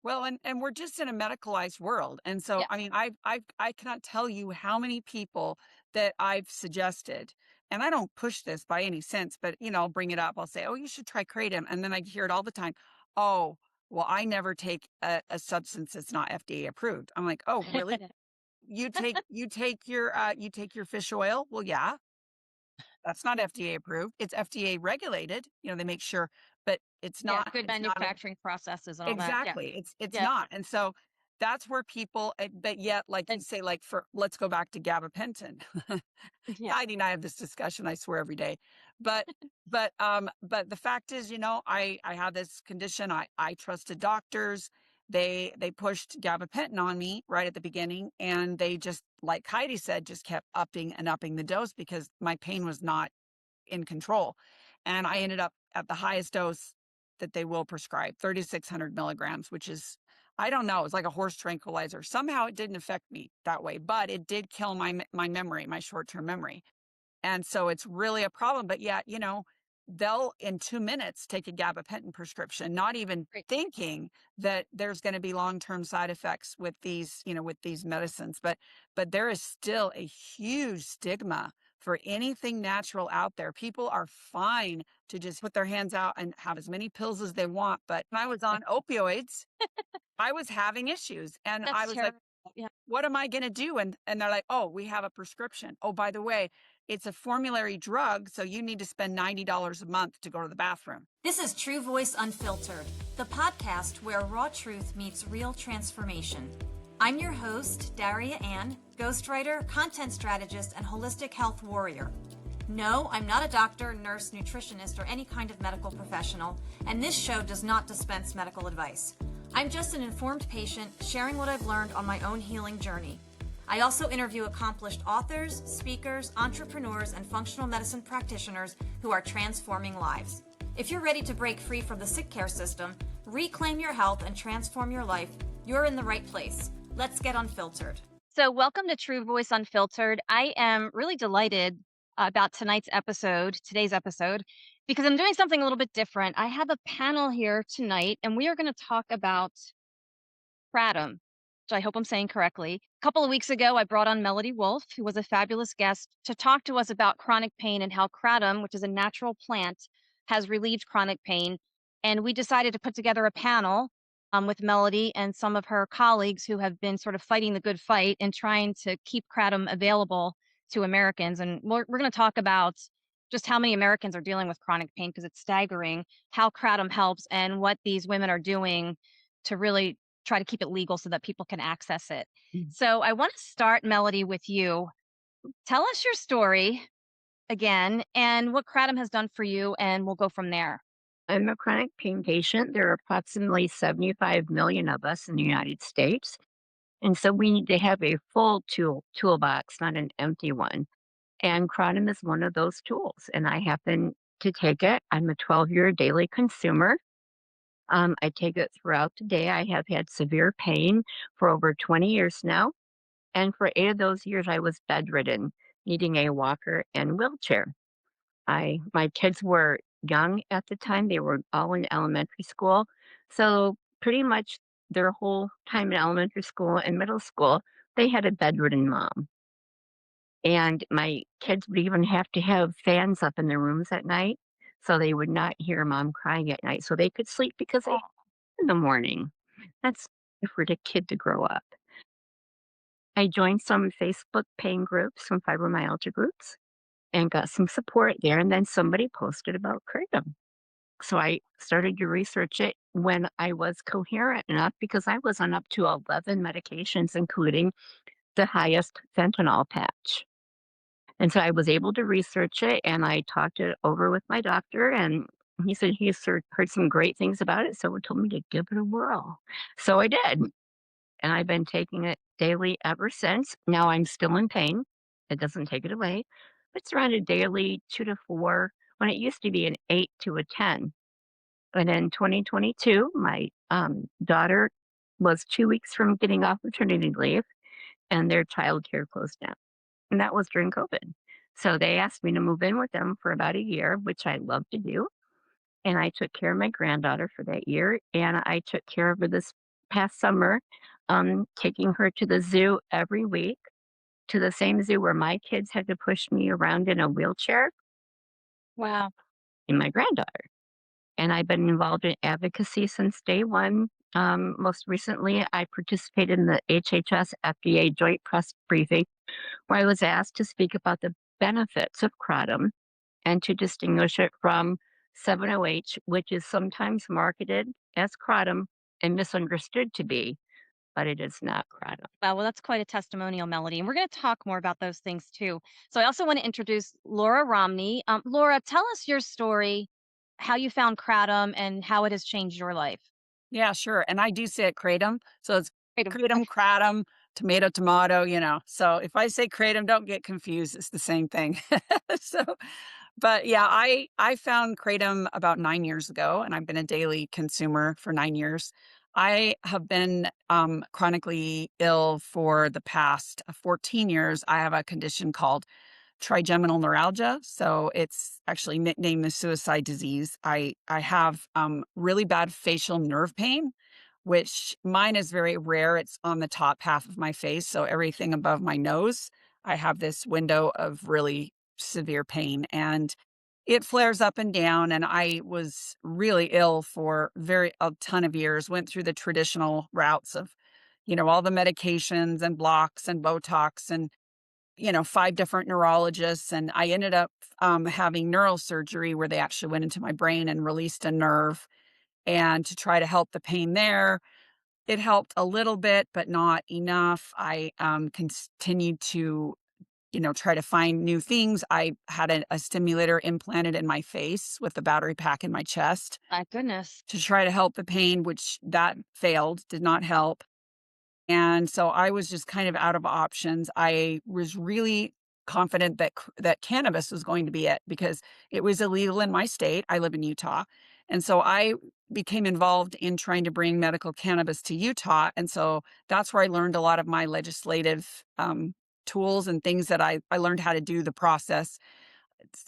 Well, and we're just in a medicalized world. And so, Yeah. I mean, I cannot tell you how many people that I've suggested, and I don't push this by any sense, but I'll bring it up. I'll say, "Oh, you should try kratom," and then I hear it all the time. "Oh, well, I never take a substance that's not FDA approved." I'm like, "Oh, really? You take your fish oil? Well, yeah, that's not FDA approved. It's FDA regulated. They make sure, but it's Yeah, not. good It's not a manufacturing processes and all that. Yeah. Exactly. It's Yeah. not. And so that's where people, but yet, like you And say, like let's go back to gabapentin. yeah. Heidi and I have this discussion, I swear, every day. But but the fact is, I have this condition. I trusted doctors. They pushed gabapentin on me right at the beginning, and they just, like Heidi said, just kept upping and upping the dose because my pain was not in control. And I ended up at the highest dose that they will prescribe, 3,600 milligrams, which is, I don't know, it's like a horse tranquilizer. Somehow it didn't affect me that way, but it did kill my memory, my short-term memory. And so it's really a problem. But yet, they'll in 2 minutes take a gabapentin prescription, not even Great. thinking that there's going to be long-term side effects with these medicines. But there is still a huge stigma for anything natural out there. People are fine to just put their hands out and have as many pills as they want. But when I was on opioids, I was having issues, and I That's was like, terrible. Yeah. what am I going to do? And they're like, oh, we have a prescription. Oh, by the way, it's a formulary drug, so you need to spend $90 a month to go to the bathroom. This is True Voice Unfiltered, the podcast where raw truth meets real transformation. I'm your host, Daria Anne, ghostwriter, content strategist, and holistic health warrior. No, I'm not a doctor, nurse, nutritionist, or any kind of medical professional, and this show does not dispense medical advice. I'm just an informed patient sharing what I've learned on my own healing journey. I also interview accomplished authors, speakers, entrepreneurs, and functional medicine practitioners who are transforming lives. If you're ready to break free from the sick care system, reclaim your health, and transform your life, you're in the right place. Let's get unfiltered. So, welcome to True Voice Unfiltered. I am really delighted about today's episode, because I'm doing something a little bit different. I have a panel here tonight, and we are going to talk about kratom, which I hope I'm saying correctly. A couple of weeks ago, I brought on Melody Woolf, who was a fabulous guest, to talk to us about chronic pain and how kratom, which is a natural plant, has relieved chronic pain. And we decided to put together a panel with Melody and some of her colleagues who have been sort of fighting the good fight and trying to keep kratom available to Americans. And we're going to talk about just how many Americans are dealing with chronic pain, because it's staggering how kratom helps and what these women are doing to really try to keep it legal so that people can access it. So I want to start, Melody, with you. Tell us your story again and what kratom has done for you, and we'll go from there. I'm a chronic pain patient. There are approximately 75 million of us in the United States. And so we need to have a full toolbox, not an empty one. And Kratom is one of those tools. And I happen to take it. I'm a 12-year daily consumer. I take it throughout the day. I have had severe pain for over 20 years now. And for 8 of those years, I was bedridden, needing a walker and wheelchair. My kids were young at the time. They were all in elementary school. So pretty much their whole time in elementary school and middle school, they had a bedridden mom. And my kids would even have to have fans up in their rooms at night so they would not hear mom crying at night so they could sleep because they in the morning. That's for the kid to grow up. I joined some Facebook pain groups, some fibromyalgia groups, and got some support there. And then somebody posted about kratom. So I started to research it when I was coherent enough because I was on up to 11 medications, including the highest fentanyl patch. And so I was able to research it and I talked it over with my doctor and he said heard some great things about it. So he told me to give it a whirl. So I did. And I've been taking it daily ever since. Now I'm still in pain. It doesn't take it away. It's around a daily 2 to 4 when it used to be an 8 to a 10. But in 2022, my daughter was 2 weeks from getting off maternity leave and their childcare closed down. And that was during COVID. So they asked me to move in with them for about a year, which I love to do. And I took care of my granddaughter for that year. And I took care of her this past summer, taking her to the zoo every week, to the same zoo where my kids had to push me around in a wheelchair, Wow. and my granddaughter. And I've been involved in advocacy since day one. Most recently, I participated in the HHS FDA joint press briefing where I was asked to speak about the benefits of kratom and to distinguish it from 7-OH, which is sometimes marketed as kratom and misunderstood to be, but it is not kratom. Wow, well, that's quite a testimonial, Melody. And we're going to talk more about those things too. So I also want to introduce Laura Romney. Laura, tell us your story, how you found Kratom, and how it has changed your life. Yeah, sure. And I do say it kratom. So it's Kratom. kratom, kratom, tomato, tomato, you know. So if I say kratom, don't get confused. It's the same thing. So, but yeah, I found kratom about 9 years ago, and I've been a daily consumer for 9 years. I have been chronically ill for the past 14 years. I have a condition called trigeminal neuralgia. So it's actually nicknamed the suicide disease. I have really bad facial nerve pain, which mine is very rare. It's on the top half of my face. So everything above my nose, I have this window of really severe pain, and it flares up and down. And I was really ill for a ton of years, went through the traditional routes of, all the medications and blocks and Botox and 5 different neurologists, and I ended up, having neurosurgery where they actually went into my brain and released a nerve, and to try to help the pain there. It helped a little bit, but not enough. I, continued to, try to find new things. I had a stimulator implanted in my face with a battery pack in my chest My goodness. to try to help the pain, which that failed, did not help. And so I was just kind of out of options. I was really confident that cannabis was going to be it because it was illegal in my state. I live in Utah. And so I became involved in trying to bring medical cannabis to Utah. And so that's where I learned a lot of my legislative tools and things that I learned how to do the process.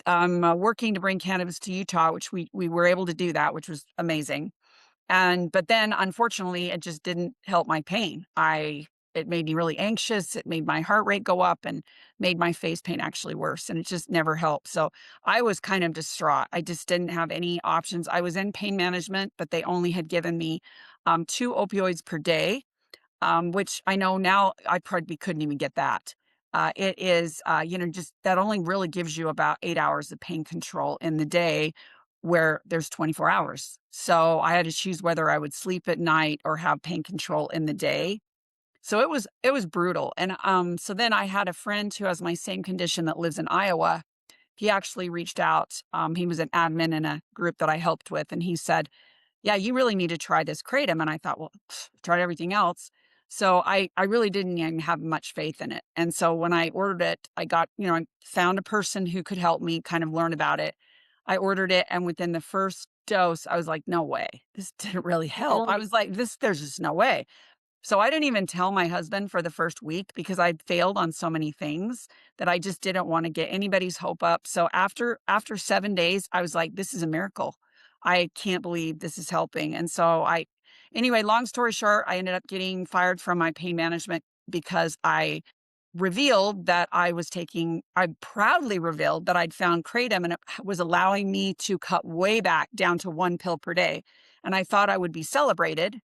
I'm working to bring cannabis to Utah, which we were able to do that, which was amazing. But then unfortunately, it just didn't help my pain. It made me really anxious. It made my heart rate go up and made my face pain actually worse. And it just never helped. So I was kind of distraught. I just didn't have any options. I was in pain management, but they only had given me 2 opioids per day, which I know now I probably couldn't even get that. It is, just that only really gives you about 8 hours of pain control in the day where there's 24 hours. So I had to choose whether I would sleep at night or have pain control in the day. So it was brutal. And so then I had a friend who has my same condition that lives in Iowa. He actually reached out. He was an admin in a group that I helped with, and he said, yeah, you really need to try this kratom. And I thought, well, I've tried everything else. So I really didn't even have much faith in it. And so when I ordered it, I found a person who could help me kind of learn about it. I ordered it, and within the first dose, I was like, no way, this didn't really help. I Really? was like, there's just no way. So I didn't even tell my husband for the first week because I'd failed on so many things that I just didn't want to get anybody's hope up. So after 7 days, I was like, this is a miracle. I can't believe this is helping. And so anyway, long story short, I ended up getting fired from my pain management because I proudly revealed that I'd found kratom, and it was allowing me to cut way back down to 1 pill per day. And I thought I would be celebrated,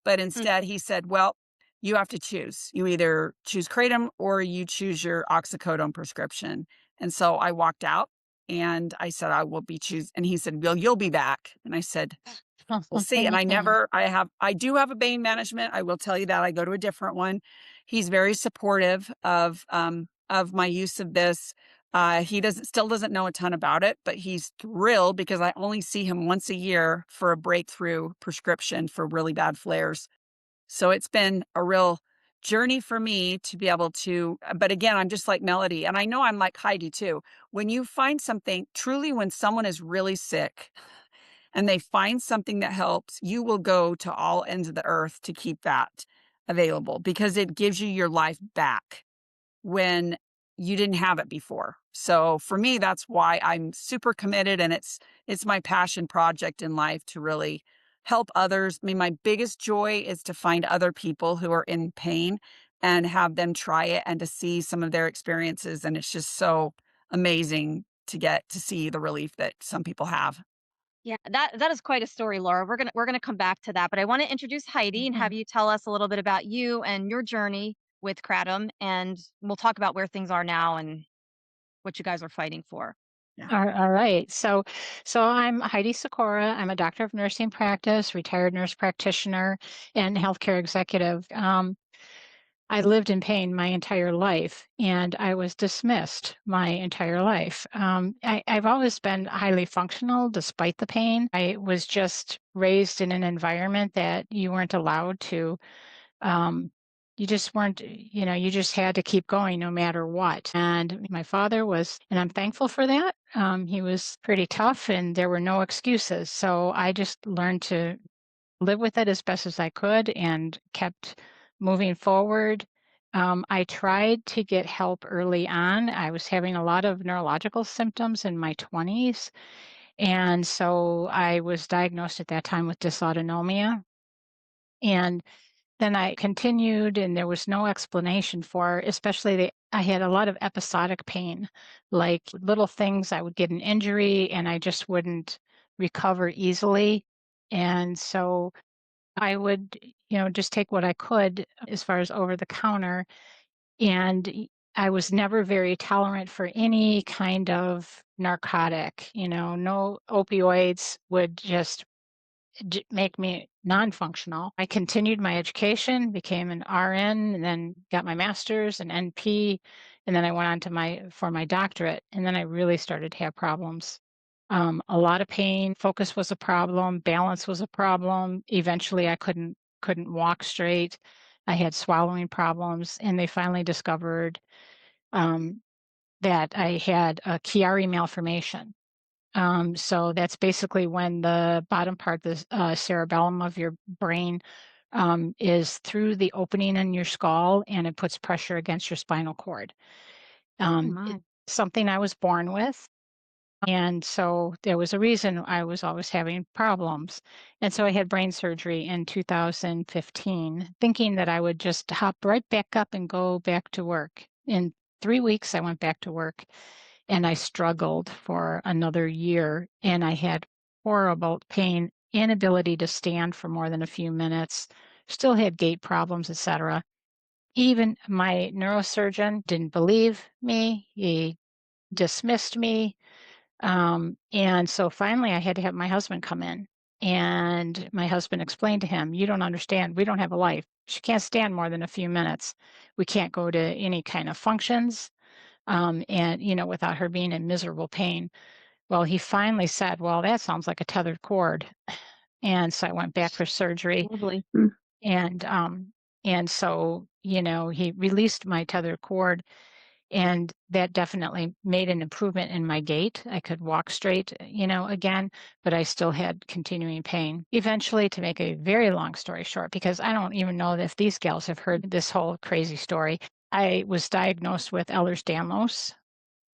but Mm. instead he said, well, you have to choose. You either choose kratom or you choose your oxycodone prescription. And so I walked out and I said, I will be choose. And he said, well, you'll be back. And I said, we'll see. And I do have a pain management. I will tell you that I go to a different one. He's very supportive of my use of this. He still doesn't know a ton about it, but he's thrilled because I only see him once a year for a breakthrough prescription for really bad flares. So it's been a real journey for me to be able to, but again, I'm just like Melody, and I know I'm like Heidi too. When you find something, truly, when someone is really sick and they find something that helps, you will go to all ends of the earth to keep that available because it gives you your life back when you didn't have it before. So for me, that's why I'm super committed, and it's my passion project in life to really help others. I mean, my biggest joy is to find other people who are in pain and have them try it and to see some of their experiences. And it's just so amazing to get to see the relief that some people have. Yeah, that is quite a story, Laura. We're gonna come back to that, but I want to introduce Heidi and have Mhm. you tell us a little bit about you and your journey with Kratom, and we'll talk about where things are now and what you guys are fighting for. Yeah. All right. So I'm Heidi Sykora. I'm a doctor of nursing practice, retired nurse practitioner, and healthcare executive. I lived in pain my entire life, and I was dismissed my entire life. I've always been highly functional despite the pain. I was just raised in an environment that you weren't allowed to you just weren't, you just had to keep going no matter what. And my father was, and I'm thankful for that. He was pretty tough and there were no excuses. So I just learned to live with it as best as I could and kept moving forward. I tried to get help early on. I was having a lot of neurological symptoms in my 20s. And so I was diagnosed at that time with dysautonomia. And then I continued, and there was no explanation for, especially I had a lot of episodic pain, like little things. I would get an injury and I just wouldn't recover easily. And so I would, just take what I could as far as over the counter. And I was never very tolerant for any kind of narcotic, no opioids would just make me non-functional. I continued my education, became an RN, and then got my master's and NP, and then I went on to my doctorate, and then I really started to have problems. A lot of pain, focus was a problem, balance was a problem. Eventually, I couldn't walk straight. I had swallowing problems, and they finally discovered um, that I had a Chiari malformation. So that's basically when the bottom part, the cerebellum of your brain, is through the opening in your skull and it puts pressure against your spinal cord. Oh It's my. something I was born with. And so there was a reason I was always having problems. And so I had brain surgery in 2015, thinking that I would just hop right back up and go back to work. In 3 weeks, I went back to work and I struggled for another year and I had horrible pain, inability to stand for more than a few minutes, still had gait problems, etc. Even my neurosurgeon didn't believe me. He dismissed me. And so finally I had to have my husband come in. And my husband explained to him, "You don't understand. We don't have a life. She can't stand more than a few minutes. We can't go to any kind of functions and without her being in miserable pain." Well, he finally said, "Well, that sounds like a tethered cord." And so I went back for surgery Lovely. and so, he released my tethered cord and that definitely made an improvement in my gait. I could walk straight, again, but I still had continuing pain. Eventually, to make a very long story short, because I don't even know if these gals have heard this whole crazy story, I was diagnosed with Ehlers-Danlos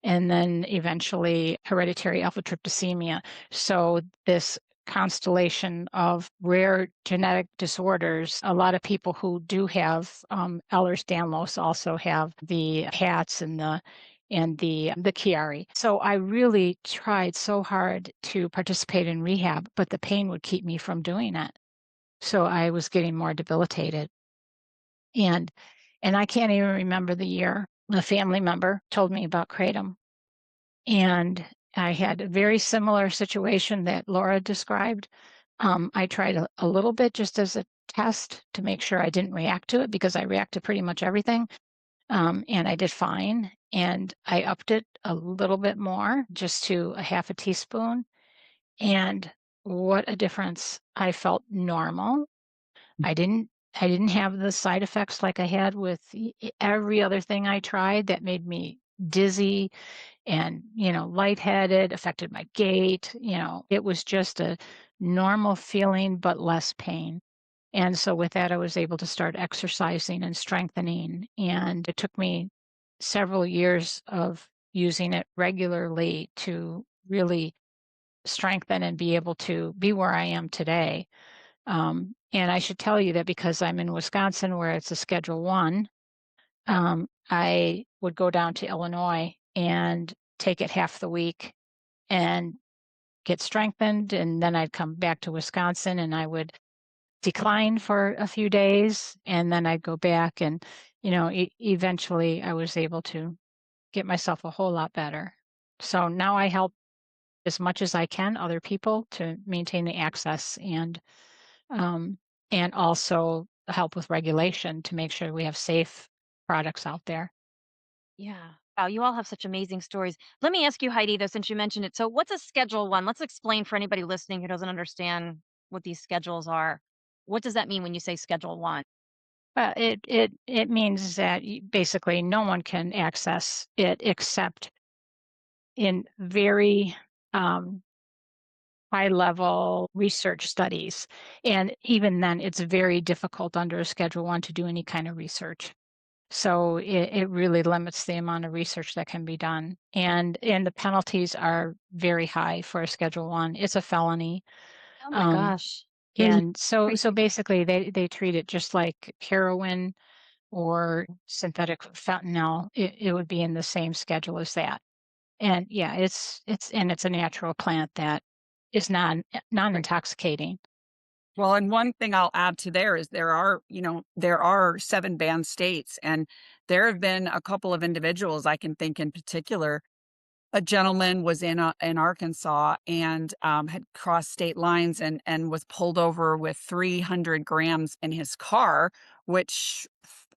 and then eventually hereditary alpha-tryptosemia. So this constellation of rare genetic disorders, a lot of people who do have Ehlers-Danlos also have the HATS and the Chiari. So I really tried so hard to participate in rehab, but the pain would keep me from doing it. So I was getting more debilitated. And I can't even remember the year. A family member told me about Kratom and I had a very similar situation that Laura described. I tried a little bit just as a test to make sure I didn't react to it because I react to pretty much everything. And I did fine. And I upped it a little bit more, just to a half a teaspoon. And what a difference. I felt normal. I didn't I didn't have the side effects like I had with every other thing I tried that made me dizzy and, lightheaded, affected my gait. It was just a normal feeling, but less pain. And so with that, I was able to start exercising and strengthening. And it took me several years of using it regularly to really strengthen and be able to be where I am today. And I should tell you that because I'm in Wisconsin where it's a Schedule 1, I would go down to Illinois and take it half the week and get strengthened, and then I'd come back to Wisconsin and I would decline for a few days, and then I'd go back and, eventually I was able to get myself a whole lot better. So now I help as much as I can other people to maintain the access um, and also help with regulation to make sure we have safe products out there. Yeah. Wow, you all have such amazing stories. Let me ask you, Heidi, though, since you mentioned it. So, what's a Schedule 1? Let's explain for anybody listening who doesn't understand what these schedules are. What does that mean when you say Schedule 1? It means that basically no one can access it except in very um, high level research studies, and even then, it's very difficult under a Schedule 1 to do any kind of research. So it really limits the amount of research that can be done, and the penalties are very high for a Schedule 1. It's a felony. Oh my Um, gosh. and so Crazy. basically they treat it just like heroin or synthetic fentanyl. It would be in the same schedule as that. And yeah, it's a natural plant that is Right. non-intoxicating. Well, and one thing I'll add to there is there are 7 banned states, and there have been a couple of individuals I can think in particular. A gentleman was in Arkansas and, had crossed state lines and was pulled over with 300 grams in his car, which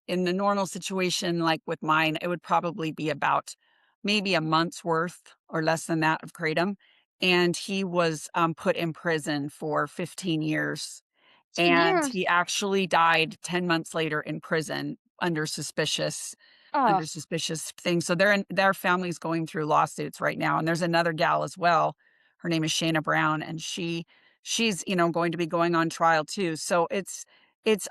in the normal situation, like with mine, it would probably be about maybe a month's worth or less than that of kratom, and he was, put in prison for 15 years. 15 And years. he actually died 10 months later in prison Oh, under suspicious things. So their family's going through lawsuits right now. And there's another gal as well. Her name is Shayna Brown, and she's, going to be going on trial too. So it's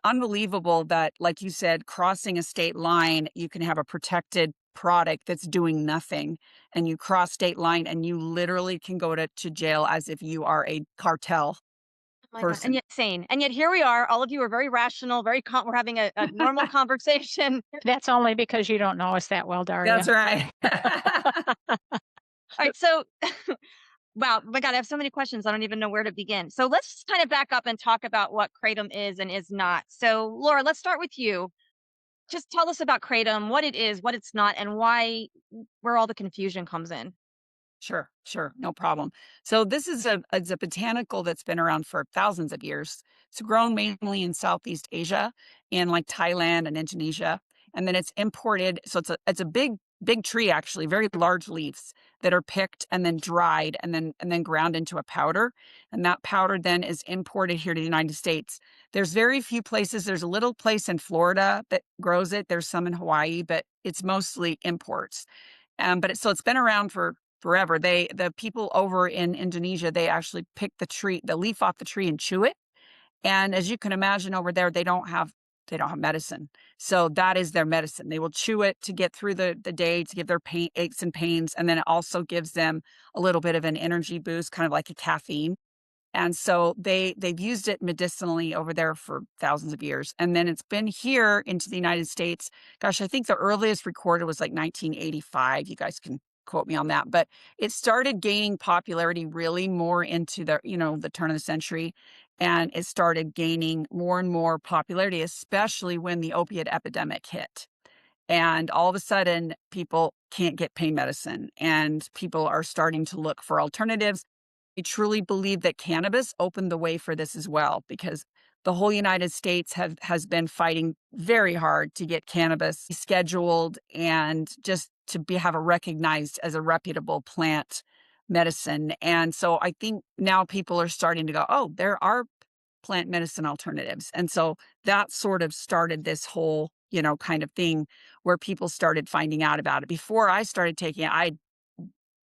unbelievable that, like you said, crossing a state line, you can have a protected product that's doing nothing, and you cross state line and you literally can go to jail as if you are a cartel oh my god. And person. yet sane. And yet here we are. All of you are very rational, we're having a normal conversation. That's only because you don't know us that well, That's Daria. right. All right. So, wow, my God, I have so many questions. I don't even know where to begin. So let's just kind of back up and talk about what kratom is and is not. So, Laura, let's start with you. Just tell us about kratom, what it is, what it's not, and where all the confusion comes in. Sure, sure, no problem. So this is a botanical that's been around for thousands of years. It's grown mainly in Southeast Asia, in like Thailand and Indonesia, and then it's imported. So it's a big tree actually, very large leaves that are picked and then dried and then ground into a powder, and that powder then is imported here to the United States. There's very few places. There's a little place in Florida that grows it. There's some in Hawaii, but it's mostly imports. So it's been around for forever. The people over in Indonesia, they actually pick the leaf off the tree and chew it. And as you can imagine over there, they don't have medicine. So that is their medicine. They will chew it to get through the day, to give their pain, aches and pains. And then it also gives them a little bit of an energy boost, kind of like a caffeine. And so they've used it medicinally over there for thousands of years. And then it's been here into the United States. Gosh, I think the earliest recorded was like 1985. You guys can quote me on that. But it started gaining popularity really more into the turn of the century. And it started gaining more and more popularity, especially when the opiate epidemic hit. And all of a sudden, people can't get pain medicine, and people are starting to look for alternatives. I truly believe that cannabis opened the way for this as well, because the whole United States has been fighting very hard to get cannabis scheduled and just to have it recognized as a reputable plant medicine. And so I think now people are starting to go, oh, there are plant medicine alternatives. And so that sort of started this whole, kind of thing where people started finding out about it. Before I started taking it, I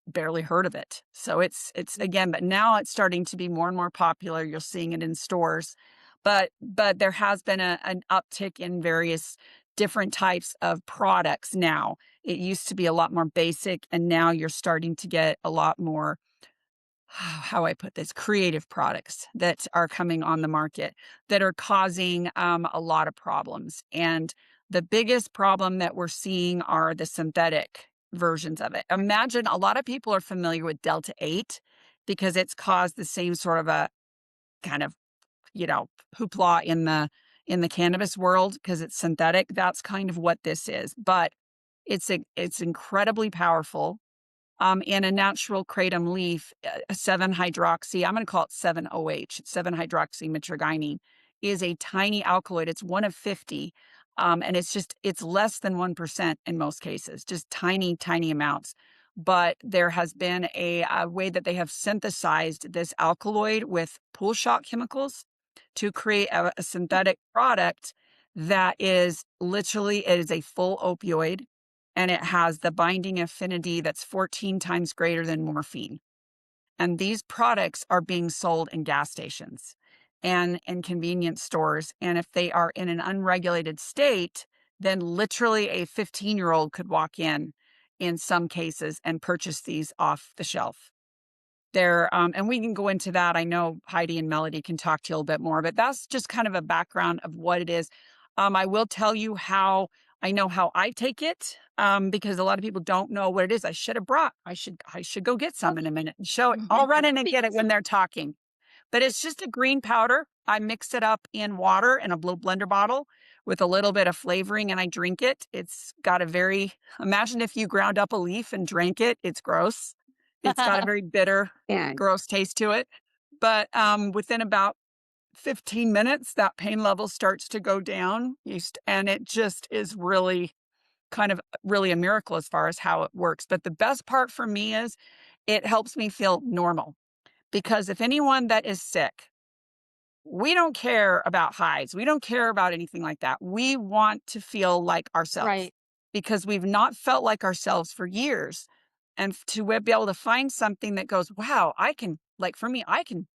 barely heard of it. So it's again, but now it's starting to be more and more popular. You're seeing it in stores. But there has been an uptick in various different types of products now. It used to be a lot more basic, and now you're starting to get a lot more how I put this, creative products that are coming on the market that are causing a lot of problems. And the biggest problem that we're seeing are the synthetic versions of it. Imagine a lot of people are familiar with Delta 8 because it's caused the same sort of a kind of, hoopla in the cannabis world because it's synthetic. That's kind of what this is. But it's incredibly powerful, in a natural kratom leaf, 7-hydroxy, I'm going to call it 7-OH, 7-hydroxymitragynine, is a tiny alkaloid. It's one of 50. And it's less than 1% in most cases, just tiny, tiny amounts. But there has been a way that they have synthesized this alkaloid with pool shock chemicals to create a synthetic product that is literally, it is a full opioid, and it has the binding affinity that's 14 times greater than morphine. And these products are being sold in gas stations and in convenience stores. And if they are in an unregulated state, then literally a 15-year-old could walk in some cases, and purchase these off the shelf. And we can go into that. I know Heidi and Melody can talk to you a little bit more, but that's just kind of a background of what it is. I will tell you how I know how I take it, because a lot of people don't know what it is. I should go get some in a minute and show it. I'll run in and get it when they're talking. But it's just a green powder. I mix it up in water in a blue blender bottle with a little bit of flavoring, and I drink it. It's got imagine if you ground up a leaf and drank it. It's gross. It's got a very bitter, Yeah. gross taste to it. But within about 15 minutes, that pain level starts to go down. And it just is really really a miracle as far as how it works. But the best part for me is it helps me feel normal. Because if anyone that is sick, we don't care about highs. We don't care about anything like that. We want to feel like ourselves Right. because we've not felt like ourselves for years. And to be able to find something that goes, wow, like for me, I can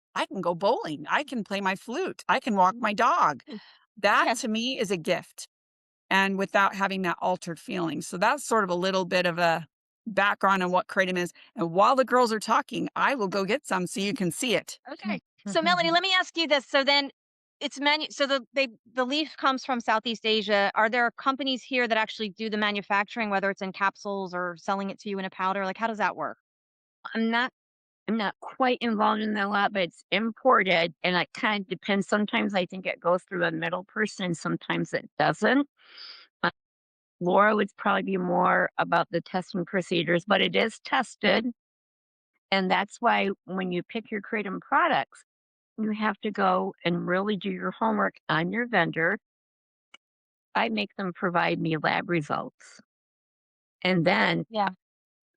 go bowling. I can play my flute. I can walk my dog. That Yeah. to me is a gift, and without having that altered feeling. So that's sort of a little bit of a background on what kratom is. And while the girls are talking, I will go get some so you can see it. Okay. So Melanie, let me ask you this. So then so the leaf comes from Southeast Asia. Are there companies here that actually do the manufacturing, whether it's in capsules or selling it to you in a powder? Like, how does that work? I'm not I'm not quite involved in that a lot, but it's imported and it kind of depends. Sometimes I think it goes through a middle person and sometimes it doesn't. Uh, Laura would probably be more about the testing procedures, but it is tested. And that's why when you pick your Kratom products, you have to go and really do your homework on your vendor. I make them provide me lab results. And then Yeah.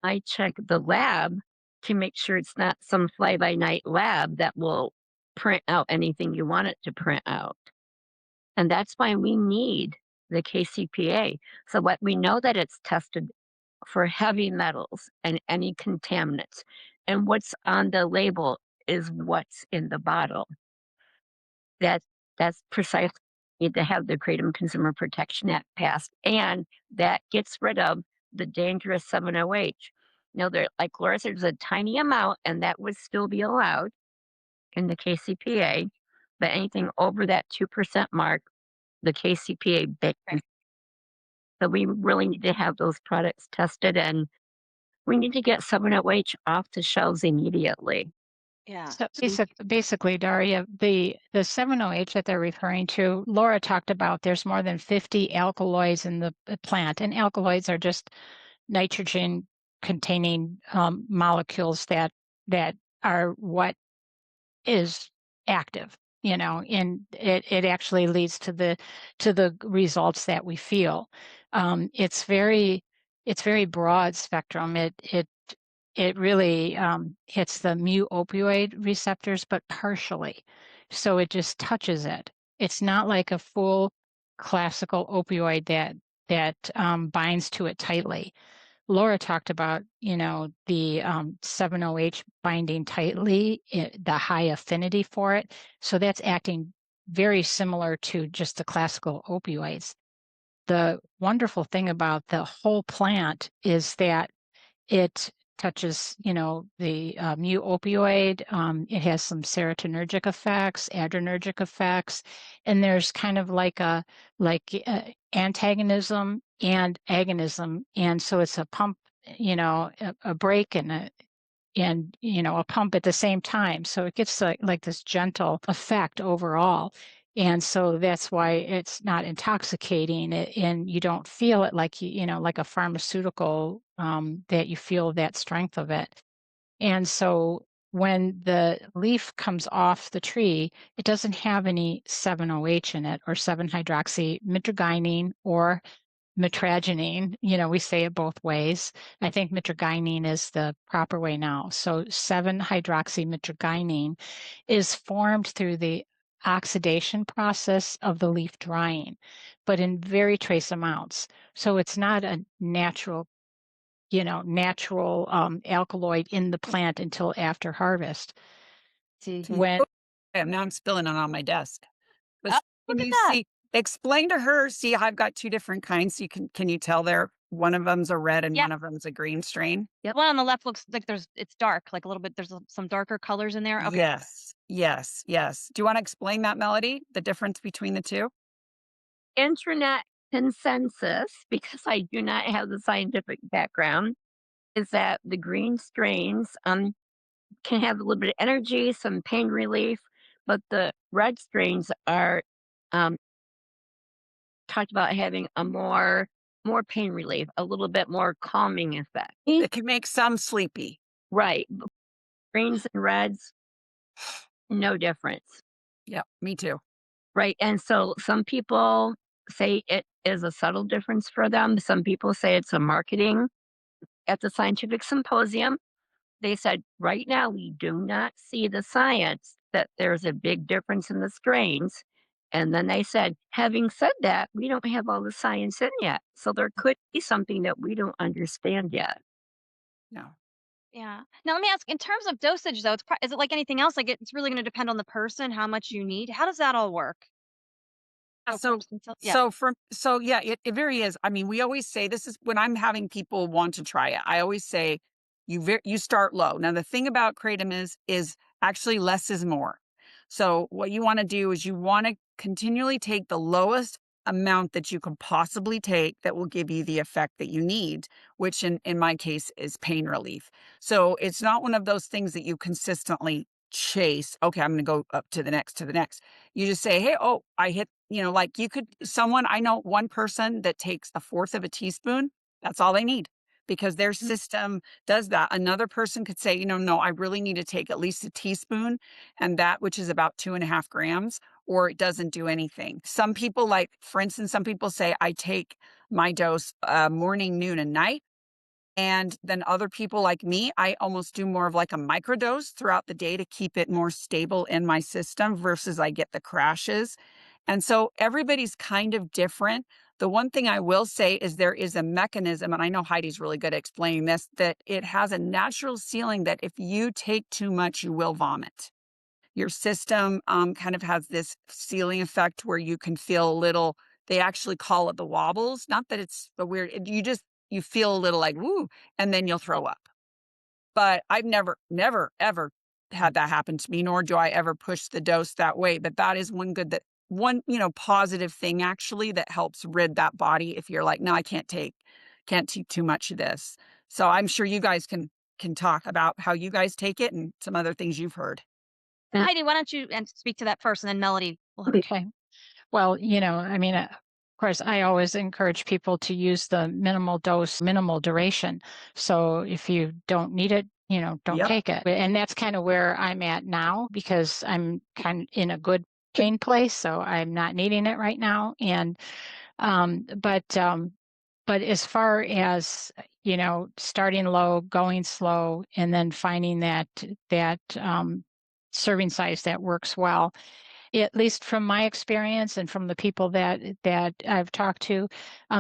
I check the lab to make sure it's not some fly by night lab that will print out anything you want it to print out. And that's why we need the KCPA. So what we know that it's tested for heavy metals and any contaminants. And what's on the label is what's in the bottle. That that's precisely need to have the Kratom Consumer Protection Act passed, and that gets rid of the dangerous 7-OH. Now, there, like Laura said, there's a tiny amount, and that would still be allowed in the KCPA, but anything over that 2% mark, the KCPA bans. Right. So we really need to have those products tested, and we need to get 7-OH off the shelves immediately. Yeah. So basically, Daria, the 7-OH that they're referring to, Laura talked about there's more than 50 alkaloids in the plant, and alkaloids are just nitrogen containing molecules that are what is active, and it actually leads to the results that we feel. It's very broad spectrum. It really hits the mu opioid receptors, but partially. So it just touches it. It's not like a full classical opioid that binds to it tightly. Laura talked about, the 7-OH binding tightly, the high affinity for it. So that's acting very similar to just the classical opioids. The wonderful thing about the whole plant is that it touches, the mu opioid. It has some serotonergic effects, adrenergic effects, and there's kind of like antagonism and agonism, and so it's a pump, a brake and a pump at the same time. So it gets like this gentle effect overall. And so that's why it's not intoxicating and you don't feel it like like a pharmaceutical, that you feel that strength of it. And so when the leaf comes off the tree, it doesn't have any 7-OH in it or 7-hydroxymitragynine or mitragynine. We say it both ways. I think mitragynine is the proper way now. So 7-hydroxymitragynine is formed through the oxidation process of the leaf drying, but in very trace amounts. So it's not a natural alkaloid in the plant until after harvest. See. When Now I'm spilling it on my desk. But Oh, can look at you that. see, explain to her, see, I've got two different kinds. Can you tell there one of them's a red and Yep. one of them's a green strain? The one on the left looks like it's dark, like a little bit. There's some darker colors in there. Okay. Yes, yes, yes. Do you want to explain that, Melody? The difference between the two? Internet consensus, because I do not have the scientific background, is that the green strains can have a little bit of energy, some pain relief, but the red strains are um, talked about having a more pain relief, a little bit more calming effect. It can make some sleepy. Right. Greens and reds, no difference. Yeah, me too. Right. And so some people say it is a subtle difference for them. Some people say it's a marketing. At the scientific symposium, they said, right now, we do not see the science that there's a big difference in the strains. And then they said, having said that, we don't have all the science in yet. So there could be something that we don't understand yet. No. Yeah. Now let me ask, in terms of dosage, though, is it like anything else? Like it's really going to depend on the person, how much you need. How does that all work? Yeah, So, So, yeah. yeah, it very is. I mean, we always say this is when I'm having people want to try it. I always say you start low. Now, the thing about kratom is actually less is more. So, what you want to do is you want to continually take the lowest amount that you can possibly take that will give you the effect that you need, which in my case is pain relief. So, it's not one of those things that you consistently chase. Okay, I'm going to go up to the next, to the next. You just say, hey, oh, I hit, like I know one person that takes a fourth of a teaspoon. That's all they need because their Mhm. system does that. Another person could say, no, I really need to take at least a teaspoon and that, which is about 2.5 grams, or it doesn't do anything. Some people for instance, some people say I take my dose morning, noon, and night. And then other people like me, I almost do more of like a microdose throughout the day to keep it more stable in my system versus I get the crashes. And so everybody's kind of different. The one thing I will say is there is a mechanism, and I know Heidi's really good at explaining this, that it has a natural ceiling that if you take too much, you will vomit. Your system kind of has this ceiling effect where you can feel a little, they actually call it the wobbles. Not that it's a weird, you feel a little like, woo, and then you'll throw up. But I've never, ever had that happen to me, nor do I ever push the dose that way. But that is one, positive thing actually that helps rid that body if you're like, no, I can't take too much of this. So I'm sure you guys can talk about how you guys take it and some other things you've heard. Uh, Heidi, why don't you and speak to that person and Melody will have. Okay. Well, I mean, of course, I always encourage people to use the minimal dose, minimal duration. So if you don't need it, don't Yep. take it. And that's kind of where I'm at now because I'm kind of in a good pain place. So I'm not needing it right now. And, um, but, um, but as far as, starting low, going slow, and then finding that serving size that works well, at least from my experience and from the people that I've talked to,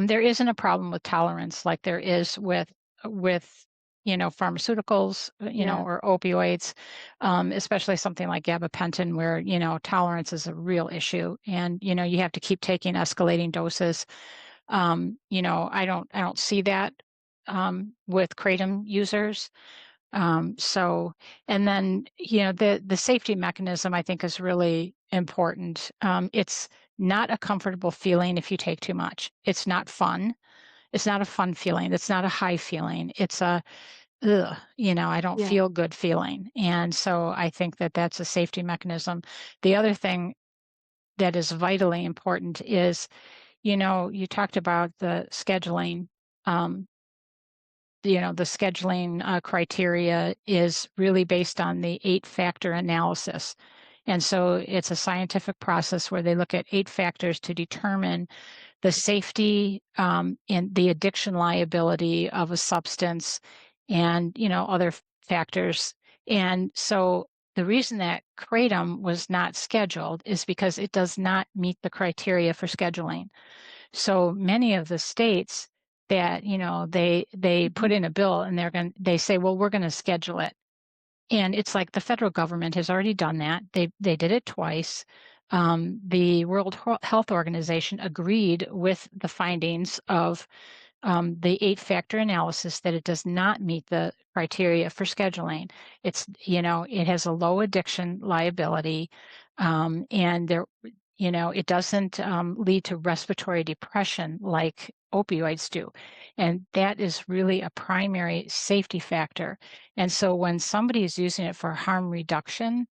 there isn't a problem with tolerance like there is with pharmaceuticals, Yeah. or opioids, especially something like gabapentin, where tolerance is a real issue, and you have to keep taking escalating doses. I don't see that with Kratom users. So, and then, the safety mechanism I think is really important. It's not a comfortable feeling if you take too much. It's not fun. It's not a fun feeling. It's not a high feeling. It's a, ugh, I don't Yeah. feel good feeling. And so I think that that's a safety mechanism. The other thing that is vitally important is, you talked about the scheduling. Um, the scheduling criteria is really based on the 8-factor analysis. And so it's a scientific process where they look at 8 factors to determine the safety and the addiction liability of a substance and, other factors. And so the reason that Kratom was not scheduled is because it does not meet the criteria for scheduling. So many of the states that, they Mhm. put in a bill and they say, well, we're going to schedule it. And it's like the federal government has already done that. They did it twice. The World Health Organization agreed with the findings of the 8-factor analysis that it does not meet the criteria for scheduling. It has a low addiction liability, and it doesn't lead to respiratory depression like opioids do. And that is really a primary safety factor. And so when somebody is using it for harm reduction,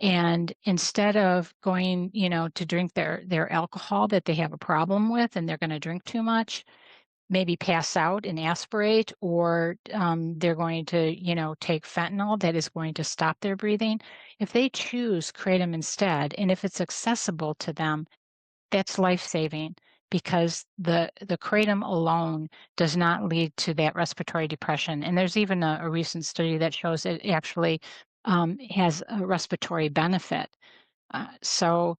and instead of going, to drink their alcohol that they have a problem with and they're going to drink too much, maybe pass out and aspirate, or they're going to, take fentanyl that is going to stop their breathing. If they choose kratom instead, and if it's accessible to them, that's life-saving because the kratom alone does not lead to that respiratory depression. And there's even a recent study that shows it actually has a respiratory benefit. So